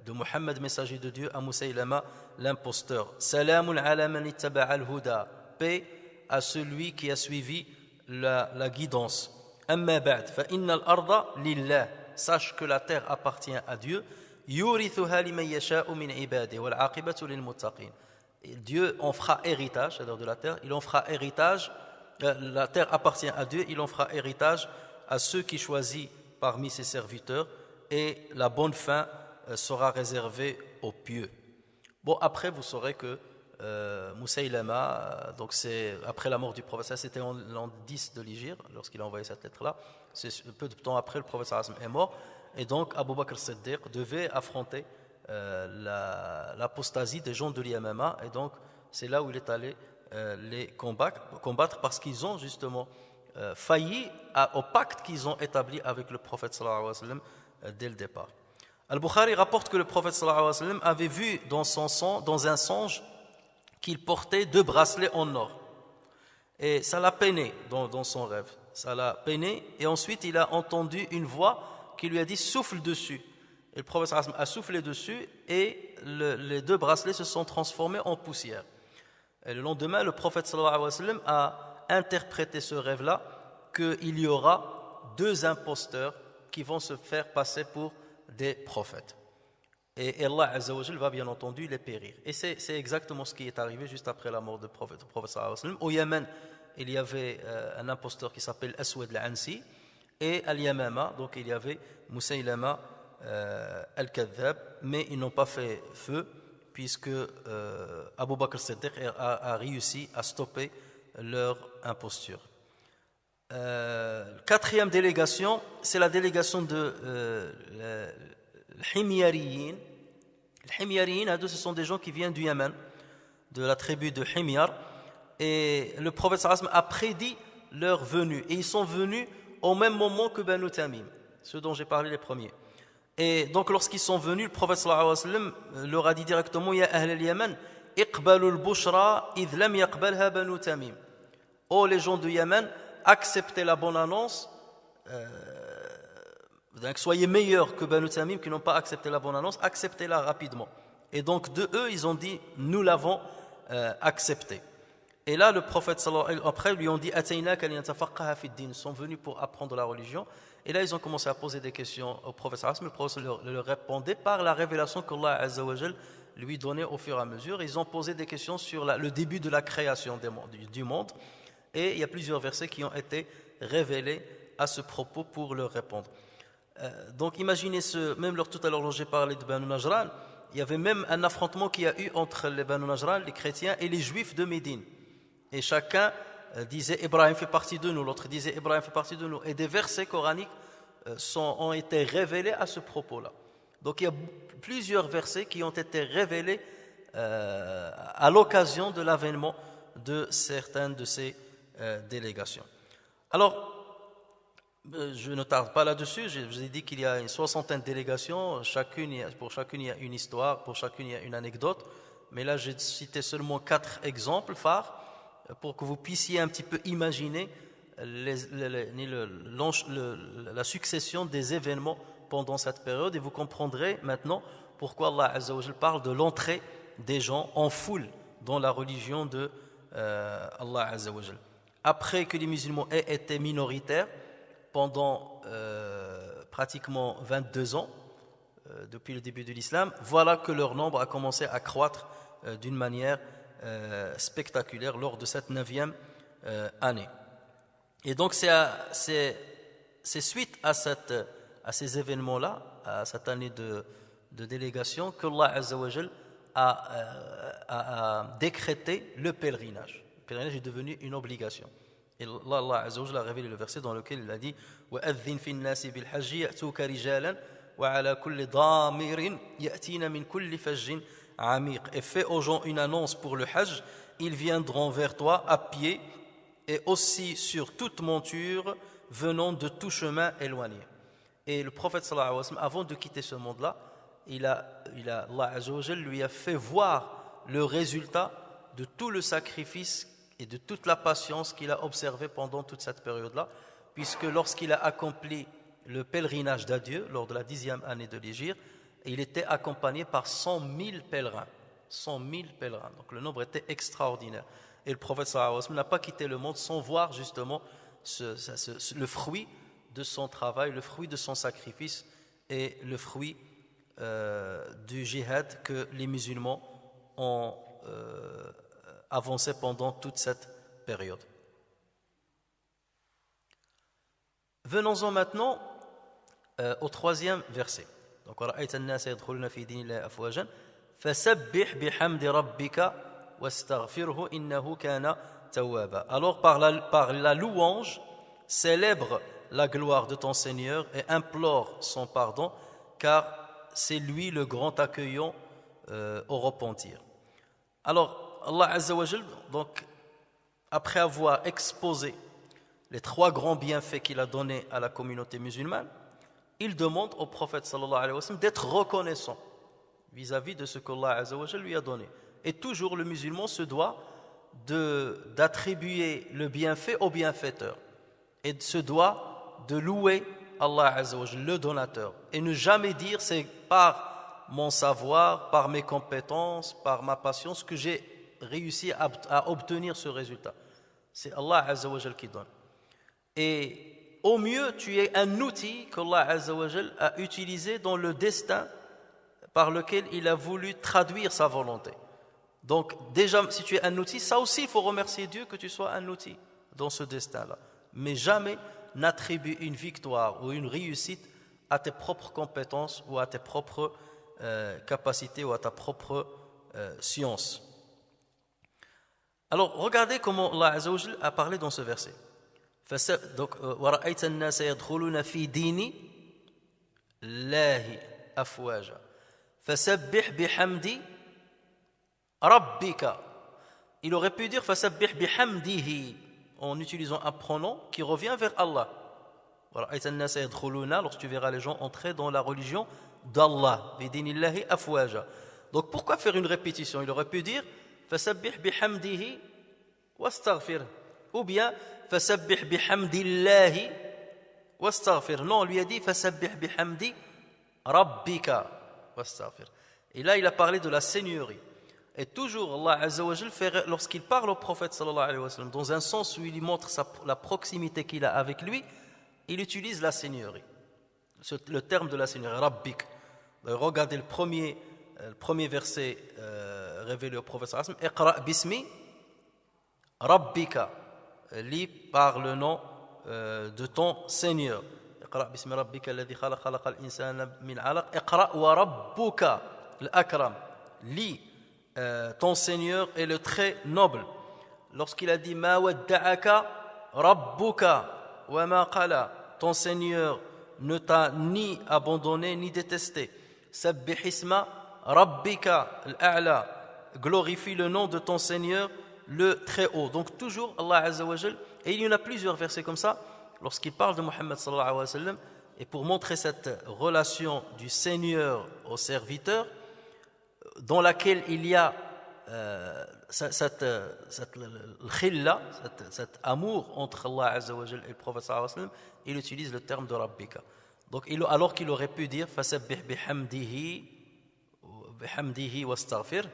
S1: de Muhammad, messager de Dieu, à Moussaylama l'imposteur. Salamun ala man ittaba'a al-huda, paix à celui qui a suivi la guidance. Amma ba'd fa inna al-arda lillah, sache que la terre appartient à Dieu. يورثها لمن يشاء من عباده والعاقبة للمتقين. Et Dieu en fera héritage, c'est-à-dire de la terre, il en fera héritage, la terre appartient à Dieu, il en fera héritage à ceux qui choisit parmi ses serviteurs, et la bonne fin sera réservée aux pieux. Bon, après vous saurez que Moussaïlama, donc c'est après la mort du prophète, c'était en l'an 10 de l'Hégire, lorsqu'il a envoyé cette lettre-là, c'est peu de temps après le prophète est mort, et donc Abu Bakr Siddiq devait affronter l'apostasie des gens de l'Yamama, et donc c'est là où il est allé les combattre parce qu'ils ont justement failli au pacte qu'ils ont établi avec le prophète sallallahu alayhi wa sallam dès le départ. Al-Bukhari rapporte que le prophète sallallahu alayhi wa sallam avait vu dans un songe qu'il portait 2 bracelets en or, et ça l'a peiné dans son rêve, ça l'a peiné, et ensuite il a entendu une voix qui lui a dit souffle dessus, et le prophète sallallahu alayhi wa sallam a soufflé dessus, et les 2 bracelets se sont transformés en poussière. Et le lendemain, le prophète sallallahu alayhi wa sallam a interprété ce rêve-là qu'il y aura 2 imposteurs qui vont se faire passer pour des prophètes. Et Allah Azza wa Jal va bien entendu les périr. Et c'est exactement ce qui est arrivé juste après la mort du prophète sallallahu alayhi wa sallam. Au Yémen, il y avait un imposteur qui s'appelle Aswad al-Ansi, et à Yamama, donc il y avait Moussaïlama al-Kadhab, mais ils n'ont pas fait feu, puisque Abu Bakr Siddiq a réussi à stopper leur imposture. 4e délégation, c'est la délégation de l'Himyariyin. Les Himyariyin, ce sont des gens qui viennent du Yémen, de la tribu de Himyar, et le prophète sallallahu alayhi wa sallam a prédit leur venue, et ils sont venus au même moment que Banu Tamim, ceux dont j'ai parlé les premiers. Et donc lorsqu'ils sont venus, le prophète sallallahu alayhi wa sallam leur a dit directement: Ya ahl al-Yaman, iqbalu al-bushra idh lam yaqbalha Banu Tamim. Oh les gens du Yémen, acceptez la bonne annonce, donc soyez meilleurs que Banu Tamim qui n'ont pas accepté la bonne annonce, acceptez-la rapidement. Et donc de eux, ils ont dit: nous l'avons accepté. Et là, le prophète sallallahu alayhi wa sallam, après, lui ont dit: Ataynaka linatafaqaha fi ad-din, ils sont venus pour apprendre la religion. Et là, ils ont commencé à poser des questions au prophète sallallahu alayhi wa sallam. Le prophète leur répondait par la révélation qu'Allah Azza wa Jal lui donnait au fur et à mesure. Ils ont posé des questions sur le début de la création du monde. Et il y a plusieurs versets qui ont été révélés à ce propos pour leur répondre. Donc imaginez même tout à l'heure, j'ai parlé de Banu Najran, il y avait même un affrontement qui a eu entre les Banu Najran, les chrétiens, et les juifs de Médine. Et chacun disait: Ibrahim fait partie de nous, l'autre disait: Ibrahim fait partie de nous. Et des versets coraniques ont été révélés à ce propos-là. Donc il y a plusieurs versets qui ont été révélés à l'occasion de l'avènement de certaines de ces délégations. Alors, je ne tarde pas là-dessus, je vous ai dit qu'il y a une 60aine de délégations, pour chacune il y a une histoire, pour chacune il y a une anecdote, mais là j'ai cité seulement 4 exemples phares pour que vous puissiez un petit peu imaginer la succession des événements pendant cette période, et vous comprendrez maintenant pourquoi Allah Azza wa Jal parle de l'entrée des gens en foule dans la religion de Allah Azza wa Jal. Après que les musulmans aient été minoritaires pendant pratiquement 22 ans, depuis le début de l'islam, voilà que leur nombre a commencé à croître d'une manière spectaculaire lors de cette 9e année. Et donc c'est suite à ces événements-là, à cette année de délégation, que Allah Azza wa Jal a décrété le pèlerinage. Le pèlerinage est devenu une obligation. Et Allah Azza wa Jal a révélé le verset dans lequel il a dit: وَأَذِّنْ فِي النَّاسِ بِالْحَجِّ يَأْتُوكَ رِجَالًا وَعَلَى كُلِّ ضَامِرٍ يَأْتِينَ مِنْ كُلِّ فَجٍّ عَمِيقٍ. Et fais aux gens une annonce pour le Hajj, ils viendront vers toi à pied et aussi sur toute monture venant de tout chemin éloigné. Et le prophète sallallahu alayhi wa sallam, avant de quitter ce monde-là, Allah Azza wa Jal lui a fait voir le résultat de tout le sacrifice et de toute la patience qu'il a observé pendant toute cette période-là, puisque lorsqu'il a accompli le pèlerinage d'adieu lors de la 10e année de l'Hégire, il était accompagné par 100 000 pèlerins. 100 000 pèlerins, donc le nombre était extraordinaire. Et le prophète sallallahu alayhi wa sallam n'a pas quitté le monde sans voir justement le fruit de son travail, le fruit de son sacrifice et le fruit du jihad que les musulmans ont avancé pendant toute cette période. Venons-en maintenant au troisième verset. Donc, وَرَأَيْتَ النَّاسَ يَدْخُلُونَ فِي دِينِ اللَّهِ أَفْوَاجًا فَسَبِّحْ بِحَمْدِ رَبِّكَ وَاسْتَغْفِرْهُ إِنَّهُ كَانَ توابا. Alors par la louange, célèbre la gloire de ton Seigneur et implore son pardon, car c'est lui le grand accueillant au repentir. Alors Allah Azza wa Jal, donc, après avoir exposé les trois grands bienfaits qu'il a donnés à la communauté musulmane, il demande au prophète sallallahu alayhi wa sallam d'être reconnaissant vis-à-vis de ce qu'Allah Azza wa Jal lui a donné. Et toujours le musulman se doit d'attribuer le bienfait au bienfaiteur et se doit de louer Allah Azza wa Jal, le donateur, et ne jamais dire c'est par mon savoir, par mes compétences, par ma patience que j'ai réussi à obtenir ce résultat. C'est Allah Azza wa Jal qui donne. Et au mieux, tu es un outil qu'Allah Azza wa Jal a utilisé dans le destin par lequel il a voulu traduire sa volonté. Donc déjà, si tu es un outil, ça aussi il faut remercier Dieu que tu sois un outil dans ce destin-là. Mais jamais n'attribue une victoire ou une réussite à tes propres compétences ou à tes propres capacités ou à ta propre science. Alors regardez comment Allah Azza wa Jal a parlé dans ce verset. Donc, وَرَأَيْتَ النَّاسَ يَدْخُلُونَ فِي دِينِ اللَّهِ أَفْوَاجًا فَسَبِّحْ بِحَمْدِ Rabbika. Il aurait pu dire fasabbih bihamdihi en utilisant un pronom qui revient vers Allah. Lorsque tu verras les gens entrer dans la religion d'Allah, bidinillahi afwaja. Donc pourquoi faire une répétition? Il aurait pu dire fasabbih bihamdihi wastaghfir, ou bien fasabbih bihamdillahi wastaghfir. Non, on lui a dit fasabbih bihamdi rabbika wastaghfir. Et là il a parlé de la seigneurie. Et toujours Allah Azza wa Jal, lorsqu'il parle au prophète sallallahu alayhi wa sallam, dans un sens où il lui montre la proximité qu'il a avec lui, il utilise la seigneurie, le terme de la seigneurie, Rabbik. Regardez le premier verset révélé au prophète sallallahu alayhi wa sallam, Iqra bismi Rabbika, lis par le nom de ton Seigneur. Iqra bismi Rabbika alladhi khalaqa al-insana min alaq, Iqra wa rabbuka al-akram, lis ton Seigneur est le très noble. Lorsqu'il a dit ma wadda'aka rabbuka wa ma qala, ton Seigneur ne t'a ni abandonné ni détesté. Sabbih isma rabbika al-a'la, glorifie le nom de ton Seigneur le très haut. Donc toujours Allah Azza wa Jal, et il y en a plusieurs versets comme ça lorsqu'il parle de Muhammad sallallahu alayhi wa sallam, et pour montrer cette relation du Seigneur au serviteur, dans laquelle il y a cet amour entre Allah Azza wa Jal et le prophète sallallahu alayhi wa sallam, il utilise le terme de Rabbika. Donc, alors qu'il aurait pu dire fasabbih bihamdihi wastaghfir,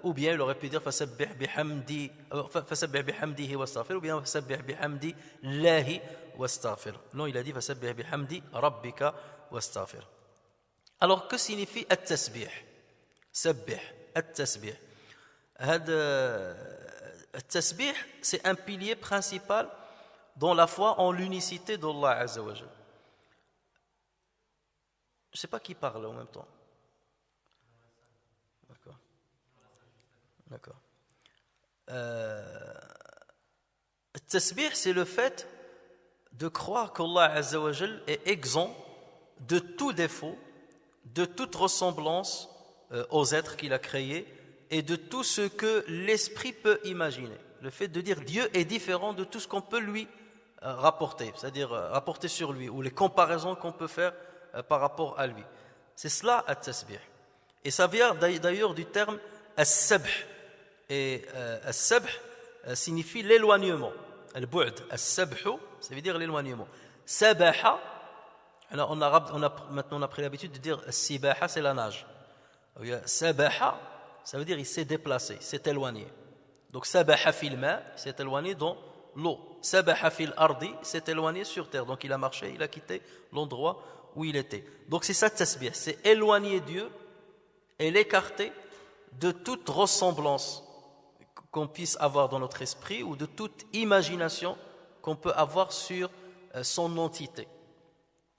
S1: ou bien il aurait pu dire fasabbih bihamdihi wastaghfir, ou bien fasabbih bihamdi Allahi wastaghfir. Non, il a dit fasabbih bihamdi Rabbika wastaghfir. Alors, que signifie at-tasbih? Sabbih, at-tasbih. At-tasbih, c'est un pilier principal dans la foi en l'unicité d'Allah Azza wa Jal. Je ne sais pas qui parle en même temps. D'accord. At-tasbih, c'est le fait de croire qu'Allah Azza wa Jal est exempt de tout défaut, de toute ressemblance aux êtres qu'il a créés et de tout ce que l'esprit peut imaginer. Le fait de dire Dieu est différent de tout ce qu'on peut lui rapporter, c'est-à-dire rapporter sur lui, ou les comparaisons qu'on peut faire par rapport à lui. C'est cela at-tasbih. Et ça vient d'ailleurs du terme as-sabh. Et as-sabh signifie l'éloignement. Al-bu'd, as-sabhu, ça veut dire l'éloignement. Sabaha, alors maintenant on a pris l'habitude de dire sibaha, c'est la nage. Sabaha, ça veut dire il s'est déplacé, il s'est éloigné. Donc sabaha fil ma, il s'est éloigné dans l'eau. Sabaha fil ardi, s'est éloigné sur terre. Donc il a marché, il a quitté l'endroit où il était. Donc c'est ça tasbih, c'est éloigner Dieu et l'écarter de toute ressemblance qu'on puisse avoir dans notre esprit ou de toute imagination qu'on peut avoir sur son entité.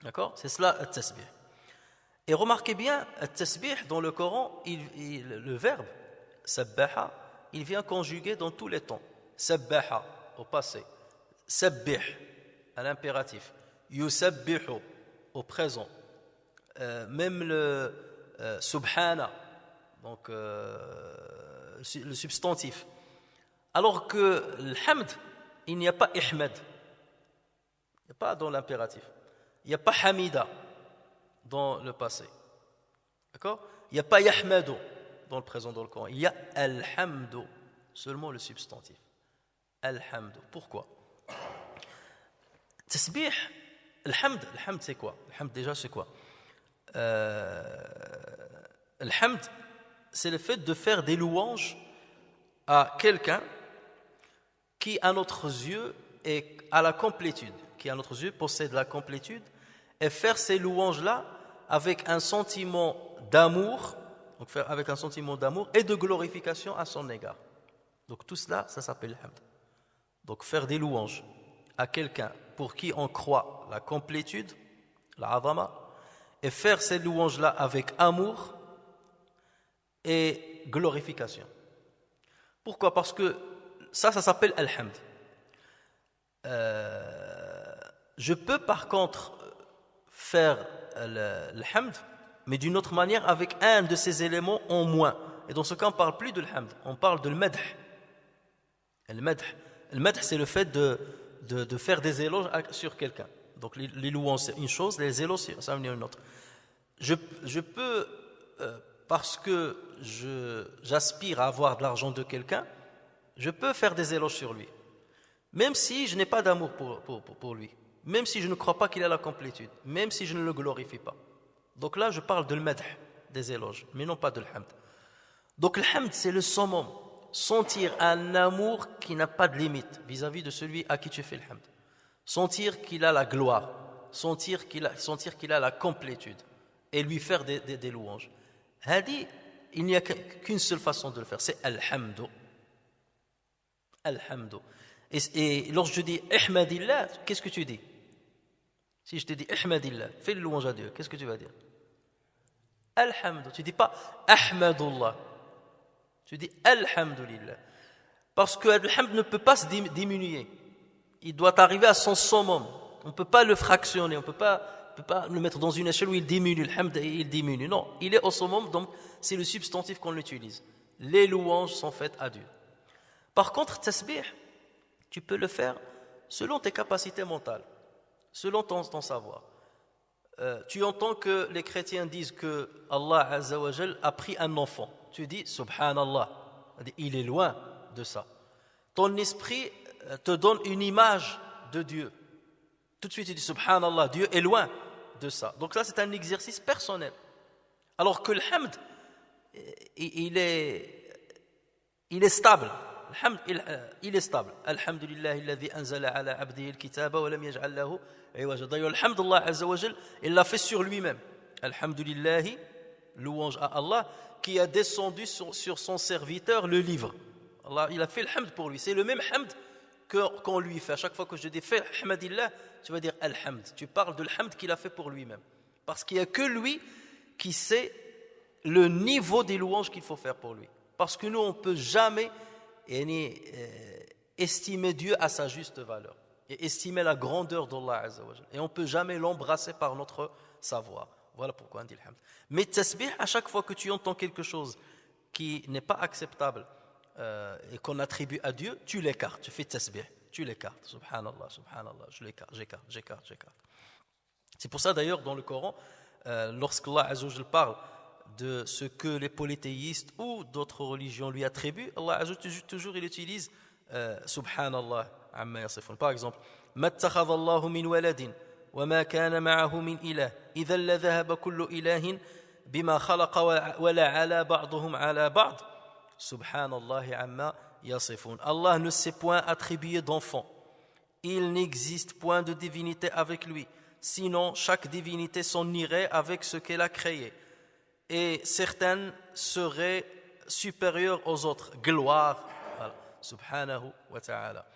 S1: D'accord? C'est cela le tasbih. Et remarquez bien, le tasbih dans le Coran, le verbe sabbaha, il vient conjuguer dans tous les temps. Sabbaha au passé, sabbih à l'impératif, yusabbihu au présent, même le subhana, donc le substantif. Alors que le hamd, il n'y a pas ihmad, il n'y a pas dans l'impératif, il n'y a pas hamida dans le passé, d'accord? Il n'y a pas yahmadu dans le présent dans le Coran, il y a alhamdu, seulement le substantif. Alhamdu. Pourquoi? Tasbih, alhamd c'est quoi? Alhamd déjà c'est quoi? Alhamd, c'est le fait de faire des louanges à quelqu'un qui à notre yeux est à la complétude, qui à notre yeux possède la complétude, et faire ces louanges-là avec un sentiment d'amour, donc faire avec un sentiment d'amour et de glorification à son égard. Donc tout cela, ça s'appelle hamd. Donc faire des louanges à quelqu'un pour qui on croit la complétude, la azama, et faire ces louanges-là avec amour et glorification. Pourquoi? Parce que ça s'appelle al-hamd. Je peux par contre faire le hamd, mais d'une autre manière avec un de ces éléments en moins. Et dans ce cas, on ne parle plus de l'hamd, on parle de l'madh. Le madh, c'est le fait de faire des éloges sur quelqu'un. Donc les louanges, c'est une chose, les éloges, ça va venir une autre. Je peux, parce que j'aspire à avoir de l'argent de quelqu'un, je peux faire des éloges sur lui. Même si je n'ai pas d'amour pour lui. Même si je ne crois pas qu'il a la complétude. Même si je ne le glorifie pas. Donc là, je parle de l'madh, des éloges, mais non pas de l'hamd. Donc l'hamd, c'est le summum. Sentir un amour qui n'a pas de limite vis-à-vis de celui à qui tu fais le hamd. Sentir qu'il a la gloire, sentir qu'il a la complétude et lui faire des louanges. Hadi, il n'y a qu'une seule façon de le faire, c'est alhamdu. Alhamdu. Et lorsque je dis ihmadillah, qu'est-ce que tu dis? Si je te dis ihmadillah, fais le louange à Dieu, qu'est-ce que tu vas dire? Alhamdu. Tu ne dis pas ahmadullah. Tu dis alhamdulillah. Parce que l'hamd ne peut pas se diminuer. Il doit arriver à son summum. On ne peut pas le fractionner, on ne peut pas le mettre dans une échelle où il diminue. L'hamd, il diminue. Non, il est au summum, donc c'est le substantif qu'on utilise. Les louanges sont faites à Dieu. Par contre, tasbih, tu peux le faire selon tes capacités mentales, selon ton savoir. Tu entends que les chrétiens disent que Allah Azza wa Jal a pris un enfant. Tu dis Subhanallah, il est loin de ça. Ton esprit te donne une image de Dieu. Tout de suite tu dis Subhanallah, Dieu est loin de ça. Donc là c'est un exercice personnel. Alors que le hamd, il est stable. Le hamd, il est stable. Alhamdulillahi alladhi anzala ala abdihi al-kitaba wa lam yaj'al lahu iwaja. D'ailleurs, alhamdulillah Azza wa Jal, il l'a fait sur lui-même. Alhamdulillahi, louange à Allah, qui a descendu sur son serviteur le livre. Allah, il a fait le hamd pour lui. C'est le même hamd qu'on lui fait. À chaque fois que je dis fais Ahmadillah, tu vas dire Alhamd. Tu parles de l'hamd qu'il a fait pour lui-même. Parce qu'il n'y a que lui qui sait le niveau des louanges qu'il faut faire pour lui. Parce que nous, on ne peut jamais estimer Dieu à sa juste valeur. Et estimer la grandeur d'Allah Azza wa Jal. Et on ne peut jamais l'embrasser par notre savoir. Voilà pourquoi on dit l'hamd. Mais tasbih, à chaque fois que tu entends quelque chose qui n'est pas acceptable et qu'on attribue à Dieu, tu l'écartes, tu fais tasbih, tu l'écartes. Subhanallah, subhanallah, je l'écarte, j'écarte. C'est pour ça d'ailleurs dans le Coran, lorsqu'Allah Azza wa Jal parle de ce que les polythéistes ou d'autres religions lui attribuent, Allah Azza wa Jal toujours il utilise Subhanallah, amma yasifun. Par exemple, mattakhadha Allahu min waladin وما كان معه من إله إذا لذهب كل إله بما خلق ولا على بعضهم على بعض سبحان الله عما يصفون. Allah ne s'est point attribué d'enfant il n'existe point de divinité avec lui, sinon chaque divinité s'en irait avec ce qu'elle a créé, et certaines seraient supérieures aux autres. Gloire, voilà. Subhanahu wa ta'ala.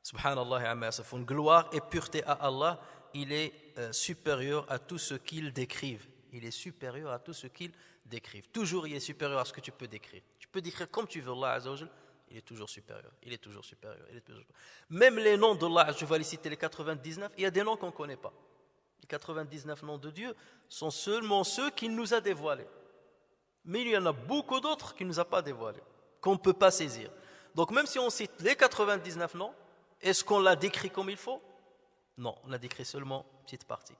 S1: Subhanallah amma yasifun. Gloire et pureté à Allah, il est supérieur à tout ce qu'il décrive. Il est supérieur à tout ce qu'il décrive. Toujours il est supérieur à ce que tu peux décrire. Tu peux décrire comme tu veux Allah Azza wa Jal, il est toujours supérieur. Il est toujours supérieur. Il est toujours supérieur. Même les noms d'Allah, je vais les citer les 99, il y a des noms qu'on ne connaît pas. Les 99 noms de Dieu sont seulement ceux qu'il nous a dévoilés. Mais il y en a beaucoup d'autres qu'il ne nous a pas dévoilés, qu'on ne peut pas saisir. Donc même si on cite les 99 noms, est-ce qu'on l'a décrit comme il faut? Non, on a décrit seulement une petite partie.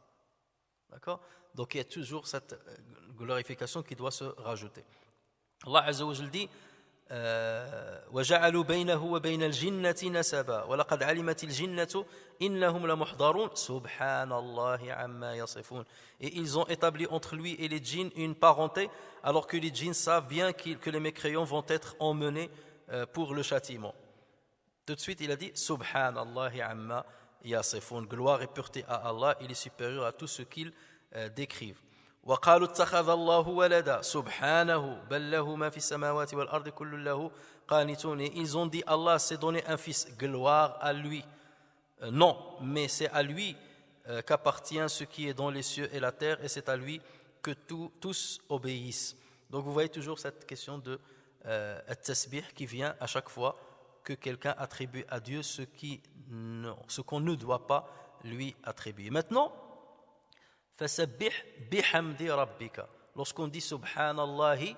S1: D'accord? Donc il y a toujours cette glorification qui doit se rajouter. Allah Azza wa Jalla dit وَجَعَلُوا بَيْنَهُ وَبَيْنَ الْجِنَّةِ نَسَبًا وَلَقَدْ عَلِمَتِ الْجِنَّةُ إِنَّهُمْ لَمُحْضَرُونَ سُبْحَانَ اللَّهِ عَمَّا يَصِفُونَ. Et ils ont établi entre lui et les djinns une parenté, alors que les djinns savent bien que les mécréants vont être emmenés pour le châtiment. Tout de suite, il a dit Subhanallahi amma yasifun. Gloire et pureté à Allah, il est supérieur à tout ce qu'ils décrivent. وقالوا اتخذ الله ولدا سبحانه بل له ما في السماوات والأرض كل له قانتون. Et ils ont dit Allah s'est donné un fils, gloire à lui. Non, mais c'est à lui qu'appartient ce qui est dans les cieux et la terre, et c'est à lui que tous obéissent. Donc vous voyez toujours cette question de at-tasbih qui vient à chaque fois que quelqu'un attribue à Dieu ce qu'on ne doit pas lui attribuer. Maintenant, fasabbih bihamdi rabbika. Lorsqu'on dit subhanallahi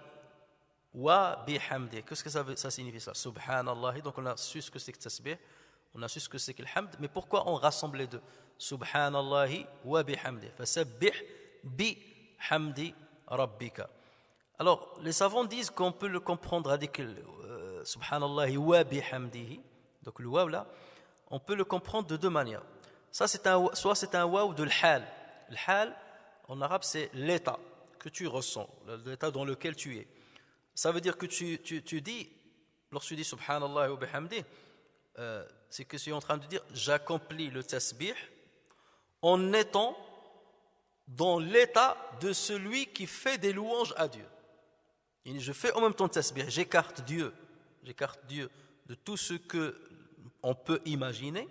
S1: wa bihamdi, qu'est-ce que ça signifie ça? Subhanallahi, donc on a su ce que c'est que tasbih, on a su ce que c'est que le hamd, mais pourquoi on rassemble les deux? Subhanallahi wa bihamdi. Fasabbih bihamdi rabbika. Alors, les savants disent qu'on peut le comprendre avec subhanallahi wa bihamdihi. Donc le waw là, on peut le comprendre de deux manières. Ça, soit c'est un waw de l'hal. Le hal, en arabe, c'est l'état que tu ressens, l'état dans lequel tu es. Ça veut dire que tu dis, lorsque tu dis subhanallah wa bihamdi, c'est que tu es en train de dire j'accomplis le tasbih en étant dans l'état de celui qui fait des louanges à Dieu. Et je fais en même temps tasbih, j'écarte Dieu de tout ce qu'on peut imaginer,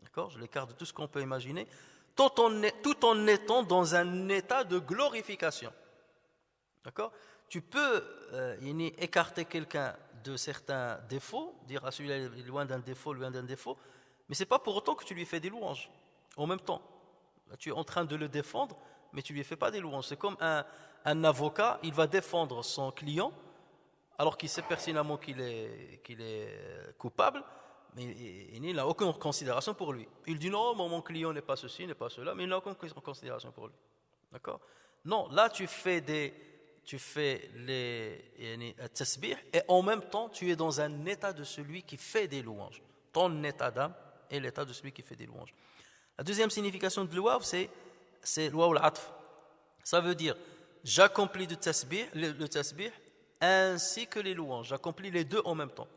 S1: d'accord? Je l'écarte de tout ce qu'on peut imaginer, tout en étant dans un état de glorification. D'accord? Tu peux écarter quelqu'un de certains défauts, dire à celui-là il est loin d'un défaut, mais ce n'est pas pour autant que tu lui fais des louanges. En même temps, là, tu es en train de le défendre, mais tu ne lui fais pas des louanges. C'est comme un avocat, il va défendre son client, alors qu'il sait pertinemment qu'il est coupable, mais il n'a aucune considération pour lui. Il dit non, mon client n'est pas ceci, n'est pas cela, mais il n'a aucune considération pour lui. D'accord? Non, là tu fais les tasbih et en même temps tu es dans un état de celui qui fait des louanges. Ton état d'âme est l'état de celui qui fait des louanges. La deuxième signification de l'ouav, c'est l'ouav al-atf. Ça veut dire j'accomplis le tasbih ainsi que les louanges. J'accomplis les deux en même temps.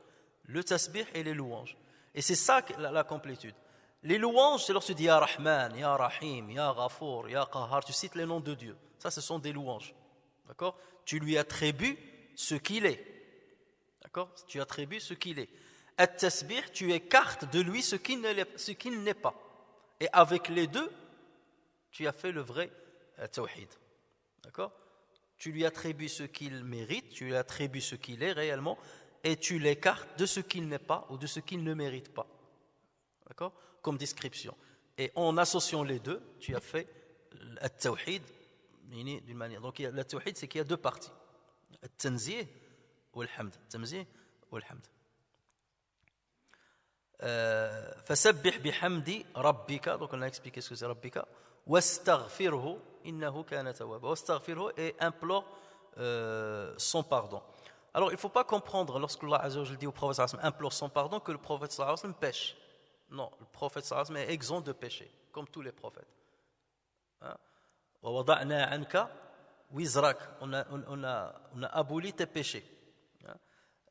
S1: Le tasbih et les louanges. Et c'est ça la complétude. Les louanges, c'est lorsque tu dis Ya Rahman, Ya Rahim, Ya Ghafour, Ya Qahar, tu cites les noms de Dieu. Ça, ce sont des louanges. D'accord? Tu lui attribues ce qu'il est. D'accord? Tu attribues ce qu'il est. At-tasbih, tu écartes de lui ce qu'il n'est pas. Et avec les deux, tu as fait le vrai tawhid. D'accord? Tu lui attribues ce qu'il mérite, tu lui attribues ce qu'il est réellement, et tu l'écartes de ce qu'il n'est pas ou de ce qu'il ne mérite pas. D'accord? Comme description. Et en associant les deux, tu as fait le tawhid d'une manière. Donc le tawhid, c'est qu'il y a deux parties. Le tanzih ou le hamd. Tanzih ou le hamd. فسبح بحمد ربك, donc on a expliqué ce que c'est rabbika, واستغفره إنه كان توابا. واستغفره et implore son pardon. Alors il ne faut pas comprendre lorsque Allah Azza wa Jalla dit au prophète sallallahu alayhi wa sallam implore son pardon que le prophète sallallahu alayhi wa sallam pêche. Non, le prophète sallallahu alayhi wa sallam est exempt de péché, comme tous les prophètes. ووضعنا عنك وزرك, on a aboli tes péchés.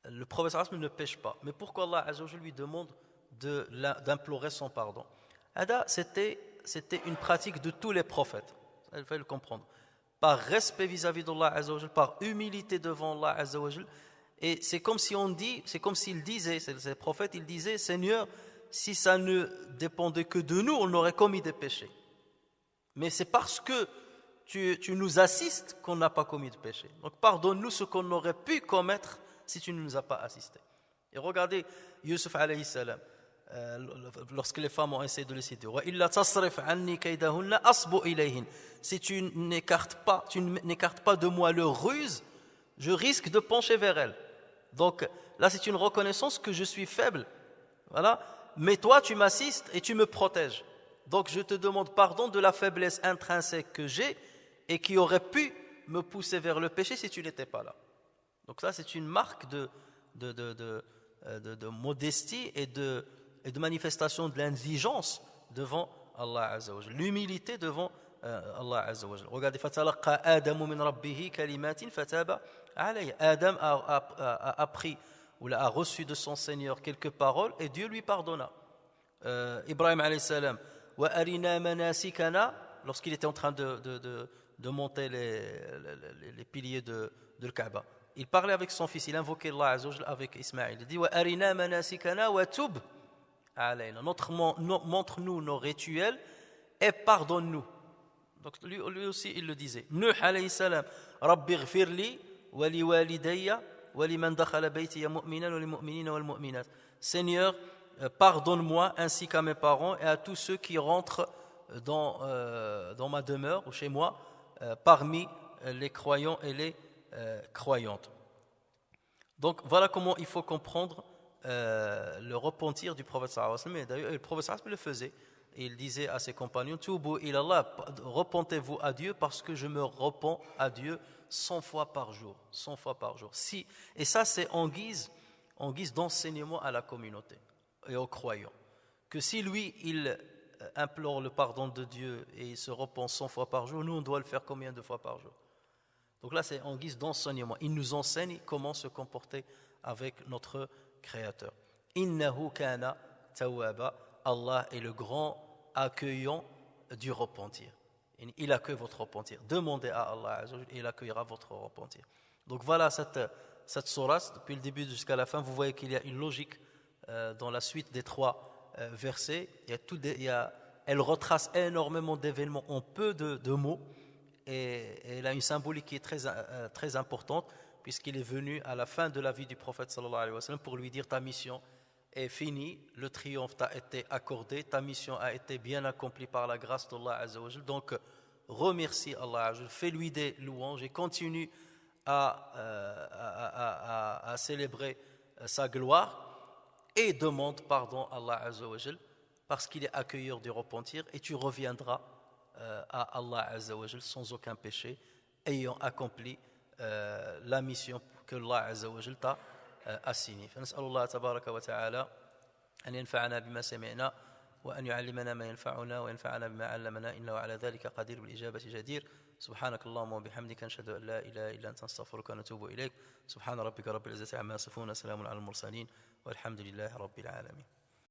S1: Le prophète sallallahu alayhi wa sallam ne pêche pas. Mais pourquoi Allah Azza wa Jalla lui demande d'implorer son pardon. C'était une pratique de tous les prophètes, il faut le comprendre. Par respect vis-à-vis d'Allah Azza wa Jal, par humilité devant Allah Azza wa Jal. Et c'est comme s'ils disaient, ces prophètes, ils disaient, Seigneur, si ça ne dépendait que de nous, on aurait commis des péchés. Mais c'est parce que tu nous assistes qu'on n'a pas commis de péché. Donc pardonne-nous ce qu'on aurait pu commettre si tu ne nous as pas assistés. Et regardez Yusuf alayhi salam, lorsque les femmes ont essayé de le citer. Si tu n'écartes pas de moi leur ruse, je risque de pencher vers elles. Donc là c'est une reconnaissance que je suis faible. Voilà. Mais toi tu m'assistes et tu me protèges. Donc je te demande pardon de la faiblesse intrinsèque que j'ai et qui aurait pu me pousser vers le péché si tu n'étais pas là. Donc ça c'est une marque de modestie et de manifestation de l'indigence devant Allah Azza wa Jal. L'humilité devant Allah Azza wa Jal. Regardez, fatalaqa Adamu min rabbihi kalimatin fataba alayhi. Adam a appris ou a reçu de son Seigneur quelques paroles et Dieu lui pardonna. Ibrahim alayhi salam, wa arina manasikana, lorsqu'il était en train de monter les piliers de le Kaaba. Il parlait avec son fils, il invoquait Allah Azza wa Jal avec Ismaïl. Il dit wa arina manasikana wa tub alayna. Montre-nous nos rituels et pardonne-nous. Donc lui aussi il le disait. Nuh alayhi salam, Rabbi ighfirli wa li walidayya wa liman dakhala baytiya mu'minan wa lil mu'minina wal mu'minat. Seigneur, pardonne-moi ainsi qu'à mes parents et à tous ceux qui rentrent dans ma demeure ou chez moi parmi les croyants et les croyantes. Donc voilà comment il faut comprendre le repentir du prophète sallallahu alayhi wa sallam. Et d'ailleurs le prophète sallallahu alayhi wa sallam le faisait. Et il disait à ses compagnons, Tubu ilallah, repentez-vous à Dieu parce que je me repens à Dieu 100 fois par jour. 100 fois par jour. Et ça c'est en guise d'enseignement à la communauté et aux croyants. Que si lui il implore le pardon de Dieu et il se repent 100 fois par jour, nous on doit le faire combien de fois par jour? Donc là c'est en guise d'enseignement. Il nous enseigne comment se comporter avec notre Créateur. Innahu kana tawwaba. Allah est le grand accueillant du repentir. Il accueille votre repentir. Demandez à Allah et il accueillera votre repentir. Donc voilà cette sourate, depuis le début jusqu'à la fin, vous voyez qu'il y a une logique dans la suite des 3 versets. Elle retrace énormément d'événements en peu de mots et elle a une symbolique qui est très importante puisqu'il est venu à la fin de la vie du prophète sallallahu alayhi wa sallam pour lui dire ta mission est fini, le triomphe t'a été accordé, ta mission a été bien accomplie par la grâce d'Allah Azza wa Jal. Donc remercie Allah Azza wa Jal, fais-lui des louanges et continue à célébrer sa gloire et demande pardon à Allah Azza wa Jal parce qu'il est accueilleur du repentir et tu reviendras à Allah Azza wa Jal sans aucun péché ayant accompli la mission que Allah Azza wa Jal t'a assigné. فنسأل الله تبارك وتعالى أن ينفعنا بما سمعنا وأن يعلمنا ما ينفعنا وينفعنا بما علمنا إنه على ذلك قدير بالإجابة جدير. سبحانك اللهم وبحمدك نشهد أن لا إله إلا أنت نستغفرك ونتوب إليك. سبحان ربك رب العزة عما يصفون وسلام على المرسلين والحمد لله رب العالمين.